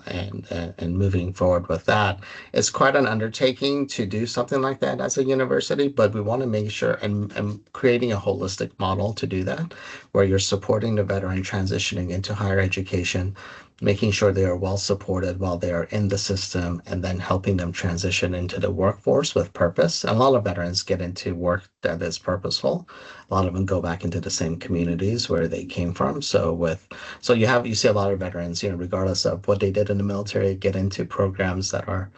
Speaker 3: and moving forward with that. It's quite an undertaking to do something like that as a university, but we want to make sure and creating a holistic model to do that, where you're supporting the veteran transitioning into higher education, making sure they are well supported while they are in the system, and then helping them transition into the workforce with purpose. And a lot of veterans get into work that is purposeful. A lot of them go back into the same communities where they came from. So you see a lot of veterans, regardless of what they did in the military, get into programs that are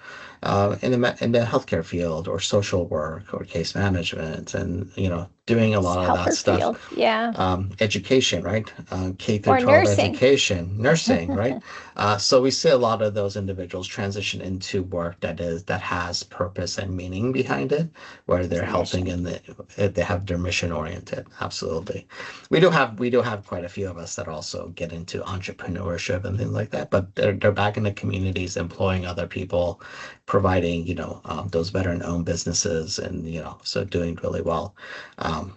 Speaker 3: in the healthcare field or social work or case management, and doing a lot of that stuff.
Speaker 2: Field. Yeah.
Speaker 3: Education, right? K through
Speaker 2: Or
Speaker 3: 12
Speaker 2: nursing.
Speaker 3: education, nursing, right? So we see a lot of those individuals transition into work that has purpose and meaning behind it, where they're helping and they have their mission oriented. Absolutely. We do have quite a few of us that also get into entrepreneurship and things like that, but they're back in the communities employing other people, providing those veteran-owned businesses, and so doing really well.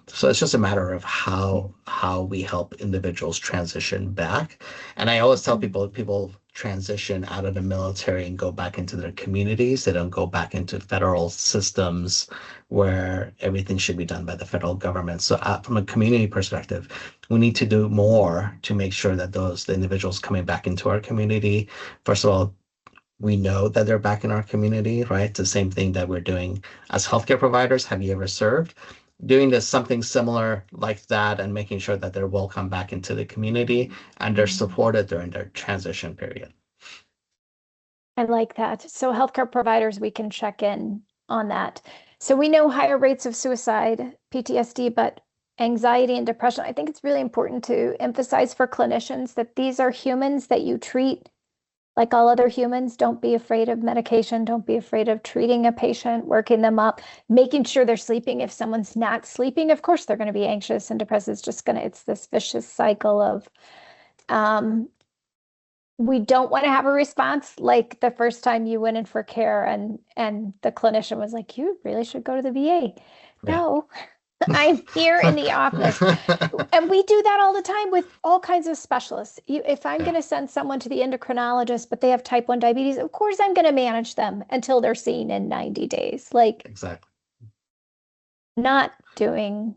Speaker 3: So it's just a matter of how we help individuals transition back. And I always tell people transition out of the military and go back into their communities. They don't go back into federal systems where everything should be done by the federal government. So from a community perspective, we need to do more to make sure that the individuals coming back into our community, first of all, we know that they're back in our community, right? It's the same thing that we're doing as healthcare providers. Have you ever served? Doing something similar like that, and making sure that they're welcome back into the community and they're supported during their transition period.
Speaker 2: I like that. So healthcare providers, we can check in on that. So we know higher rates of suicide, PTSD, but anxiety and depression. I think it's really important to emphasize for clinicians that these are humans that you treat like all other humans. Don't be afraid of medication. Don't be afraid of treating a patient, working them up, making sure they're sleeping. If someone's not sleeping, of course, they're going to be anxious and depressed. It's this vicious cycle of, we don't want to have a response like the first time you went in for care and the clinician was like, you really should go to the VA. Yeah. No. I'm here in the office. And we do that all the time with all kinds of specialists. If I'm going to send someone to the endocrinologist, but they have type 1 diabetes, of course I'm going to manage them until they're seen in 90 days.
Speaker 3: Exactly.
Speaker 2: Not doing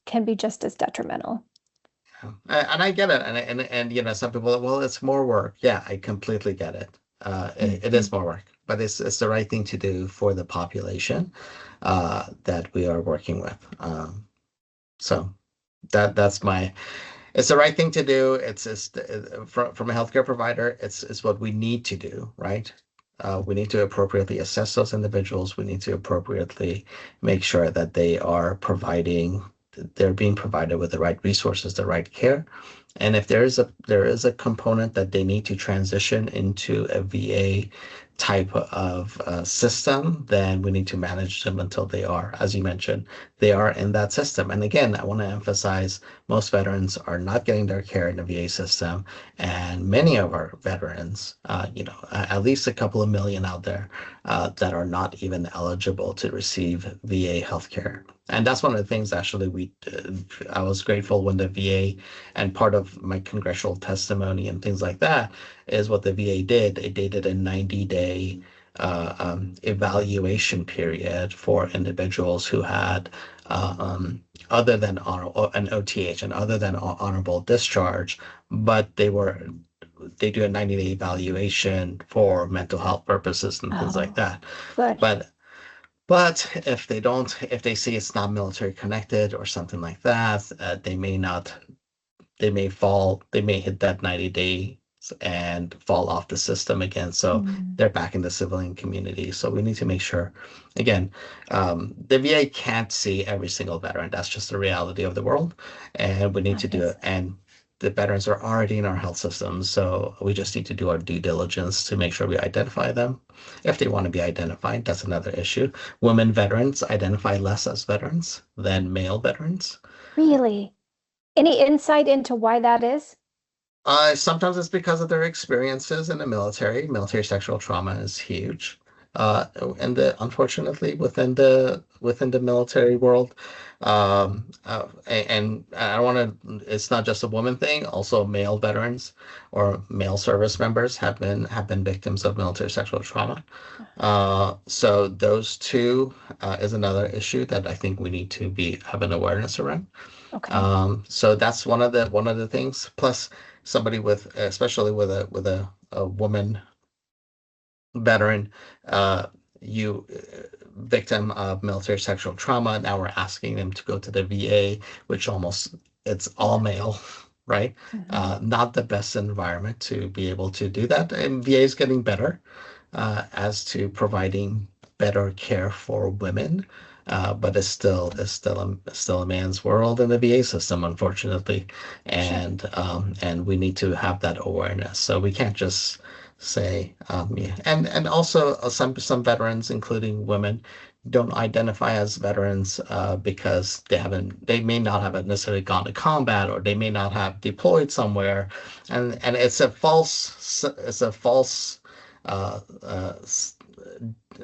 Speaker 2: can be just as detrimental.
Speaker 3: And I get it. And some people, well, it's more work. Yeah, I completely get it. It is more work, but it's the right thing to do for the population that we are working with. So it's the right thing to do. It's from a healthcare provider, it's what we need to do, right? We need to appropriately assess those individuals. We need to appropriately make sure that they're being provided with the right resources, the right care. And if there is a component that they need to transition into a VA type of system, then we need to manage them until they are, as you mentioned, they are in that system. And again, I want to emphasize, most veterans are not getting their care in the VA system, and many of our veterans, at least a couple of million out there, that are not even eligible to receive VA healthcare. And that's one of the things, actually, I was grateful when the VA, and part of my congressional testimony and things like that, is what the VA did. They did a 90-day evaluation period for individuals who had, other than an OTH and other than honorable discharge, but they were they do a 90-day evaluation for mental health purposes and things like that.
Speaker 2: Good.
Speaker 3: But if they see it's not military connected or something like that, they may hit that 90 days and fall off the system again. So they're back in the civilian community. So we need to make sure, again, the VA can't see every single veteran. That's just the reality of the world. And we need to do it. And the veterans are already in our health system. So we just need to do our due diligence to make sure we identify them. If they want to be identified, that's another issue. Women veterans identify less as veterans than male veterans.
Speaker 2: Really? Any insight into why that is?
Speaker 3: Sometimes it's because of their experiences in the military. Military sexual trauma is huge. And unfortunately within the military world, and I don't want to. It's not just a woman thing. Also, male veterans or male service members have been victims of military sexual trauma. So those two is another issue that I think we need to have an awareness around.
Speaker 2: Okay.
Speaker 3: So that's one of the things. Plus, somebody especially with a woman veteran, victim of military sexual trauma. Now we're asking them to go to the VA, which it's all male, right? Not the best environment to be able to do that. And VA is getting better as to providing better care for women. But it's still a man's world in the VA system, unfortunately, and we need to have that awareness. So we can't just say, and also some veterans, including women, don't identify as veterans because they may not have necessarily gone to combat, or they may not have deployed somewhere, and it's a false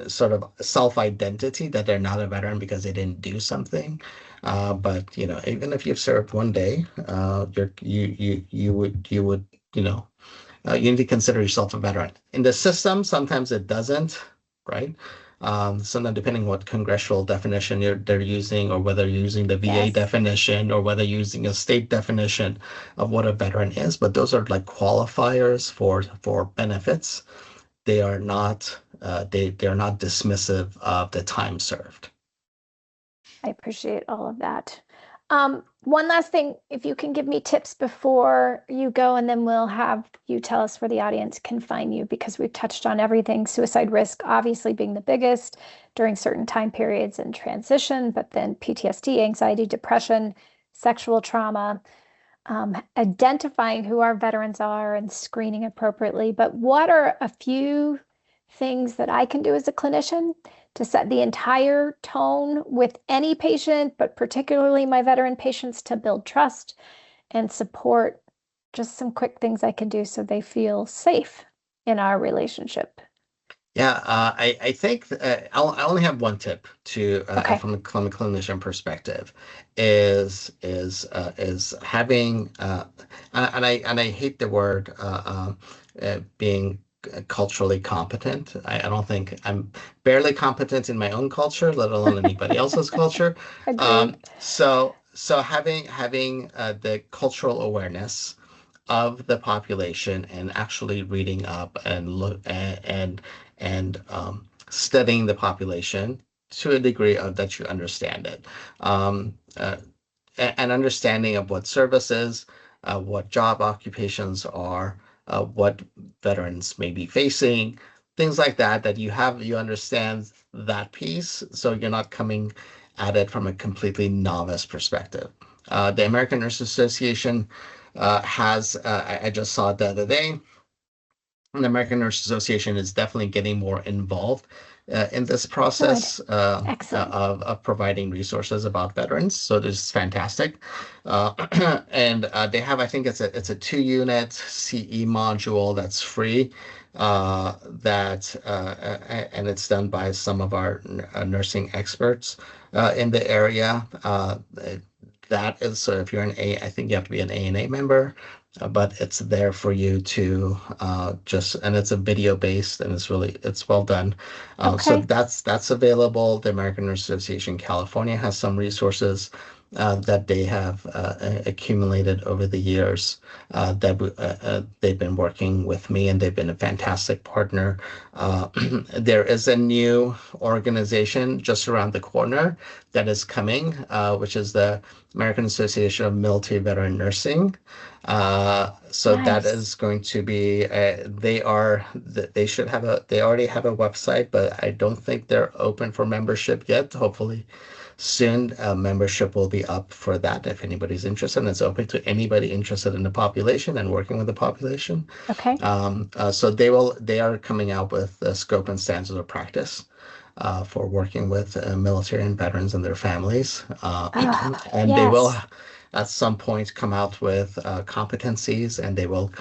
Speaker 3: sort of self-identity that they're not a veteran because they didn't do something. But even if you've served one day, you would you need to consider yourself a veteran. In the system, sometimes it doesn't, right? Sometimes depending what congressional definition they're using, or whether you're using the VA definition, or whether you're using a state definition of what a veteran is. But those are like qualifiers for benefits. They are not they're not dismissive of the time served.
Speaker 2: I appreciate all of that. One last thing, if you can give me tips before you go, and then we'll have you tell us where the audience can find you, because we've touched on everything. Suicide risk obviously being the biggest during certain time periods and transition, but then PTSD, anxiety, depression, sexual trauma, identifying who our veterans are and screening appropriately. But what are a few things that I can do as a clinician to set the entire tone with any patient, but particularly my veteran patients, to build trust and support? Just some quick things I can do so they feel safe in our relationship.
Speaker 3: Yeah, I think I only have one tip to from a clinician perspective is having and I hate the word being culturally competent. I don't think I'm barely competent in my own culture, let alone anybody else's culture. So having the cultural awareness of the population, and actually reading up and look and studying the population to a degree of that you understand it, an understanding of what services, what job occupations are, what veterans may be facing, things like that you understand that piece, so you're not coming at it from a completely novice perspective. The American Nurses Association has, I just saw it the other day, the American Nurses Association is definitely getting more involved in this process of providing resources about veterans. So this is fantastic. And they have, I think it's a 2-unit CE module that's free, and it's done by some of our nursing experts in the area. That is, so if you're I think you have to be an ANA member, but it's there for you to and it's a video based, and it's well done. So that's available. The American Nurses Association California has some resources that they have accumulated over the years. They've been working with me, and they've been a fantastic partner. There is a new organization just around the corner that is coming, which is the American Association of Military Veteran Nursing. So that
Speaker 2: Nice.
Speaker 3: is going to be, they should have they already have a website, but I don't think they're open for membership yet. Hopefully soon, membership will be up for that if anybody's interested. And it's open to anybody interested in the population and working with the population.
Speaker 2: Okay.
Speaker 3: So they are coming out with the scope and standards of practice for working with military and veterans and their families. And they will
Speaker 2: Yes.
Speaker 3: at some point come out with competencies, and they will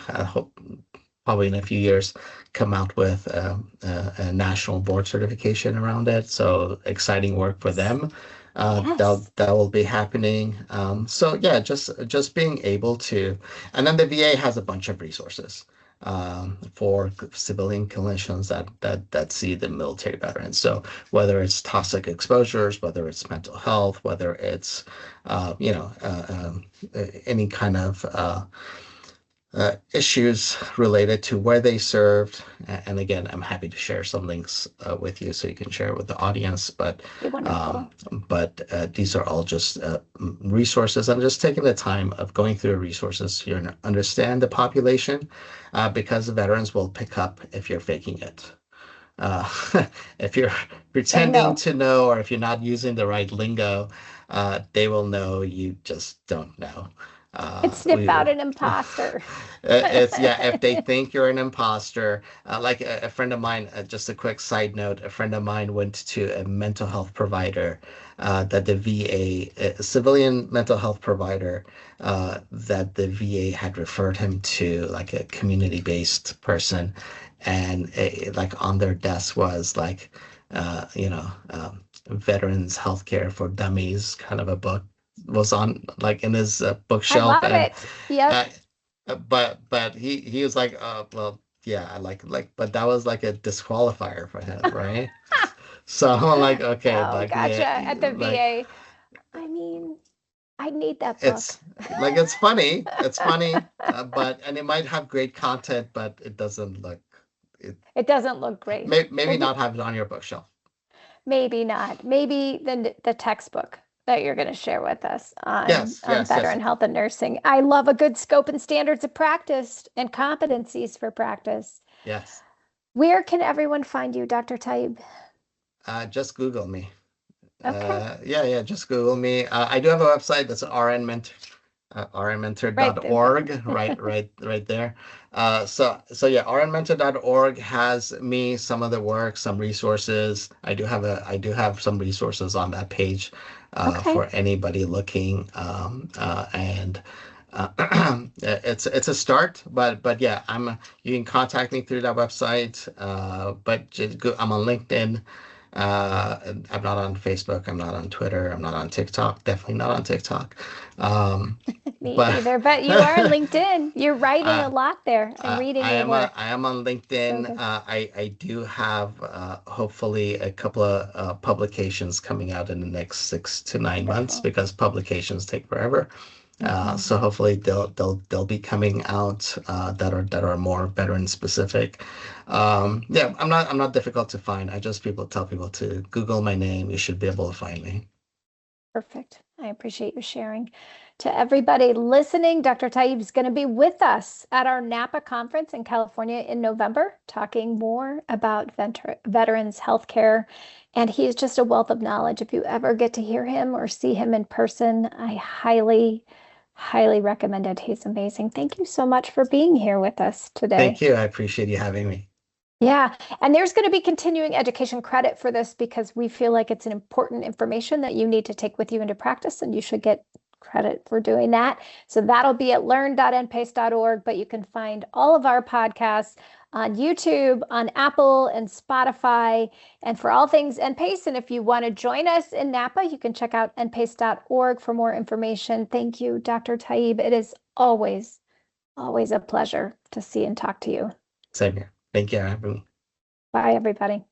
Speaker 3: probably in a few years come out with a national board certification around it. So exciting work for them. That will be happening. So yeah, just being able to, and then the VA has a bunch of resources for civilian clinicians that see the military veterans. So whether it's toxic exposures, whether it's mental health, whether it's any kind of issues related to where they served. And again, I'm happy to share some links with you so you can share it with the audience. But these are all just resources, and just taking the time of going through the resources here and understand the population, because the veterans will pick up if you're faking it. If you're pretending to know, or if you're not using the right lingo, they will know you just don't know.
Speaker 2: Sniff out an imposter.
Speaker 3: If they think you're an imposter, like a friend of mine, just a quick side note, a friend of mine went to a mental health provider that the VA, a civilian mental health provider, that the VA had referred him to, like a community-based person, and like on their desk was like, Veterans Healthcare for Dummies kind of a book was on, like, in his bookshelf.
Speaker 2: I love it. Yep.
Speaker 3: But he was like, well, yeah, but that was like a disqualifier for him, right? So I'm like, okay,
Speaker 2: gotcha. At the VA, I mean, I need that book.
Speaker 3: It's funny, but and it might have great content, but it doesn't look.
Speaker 2: It doesn't look great.
Speaker 3: Maybe not have it on your bookshelf.
Speaker 2: Maybe not. Maybe the textbook that you're going to share with us on veteran health and nursing. I love a good scope and standards of practice and competencies for practice.
Speaker 3: Yes.
Speaker 2: Where can everyone find you, Dr. Taib?
Speaker 3: Just Google me.
Speaker 2: Okay.
Speaker 3: Just Google me. I do have a website that's rnmentor, rnmentor.org, right there. rnmentor.org has me, some of the work, some resources. I do have some resources on that page for anybody looking. And it's a start, but yeah, you can contact me through that website. But I'm on LinkedIn. I'm not on Facebook. I'm not on Twitter. I'm not on TikTok. Definitely not on TikTok.
Speaker 2: Me either. But you are on LinkedIn. You're writing a lot there. I'm reading your work.
Speaker 3: I am on LinkedIn. I do have hopefully a couple of publications coming out in the next 6 to 9 months, because publications take forever. So hopefully they'll be coming out that are more veteran specific. I'm not difficult to find. I just tell people to Google my name. You should be able to find me.
Speaker 2: Perfect. I appreciate you sharing. To everybody listening, Dr. Taib is going to be with us at our NAPA conference in California in November, talking more about veterans healthcare. And he is just a wealth of knowledge. If you ever get to hear him or see him in person, I highly recommend it. He's amazing. Thank you so much for being here with us today.
Speaker 3: Thank you. I appreciate you having me.
Speaker 2: Yeah. And there's going to be continuing education credit for this, because we feel like it's an important information that you need to take with you into practice, and you should get credit for doing that. So that'll be at learn.npace.org, but you can find all of our podcasts on YouTube, on Apple and Spotify, and for all things NPACE. And if you want to join us in Napa, you can check out npace.org for more information. Thank you, Dr. Taib. It is always a pleasure to see and talk to you.
Speaker 3: Same here. Thank you for having me.
Speaker 2: Bye, everybody.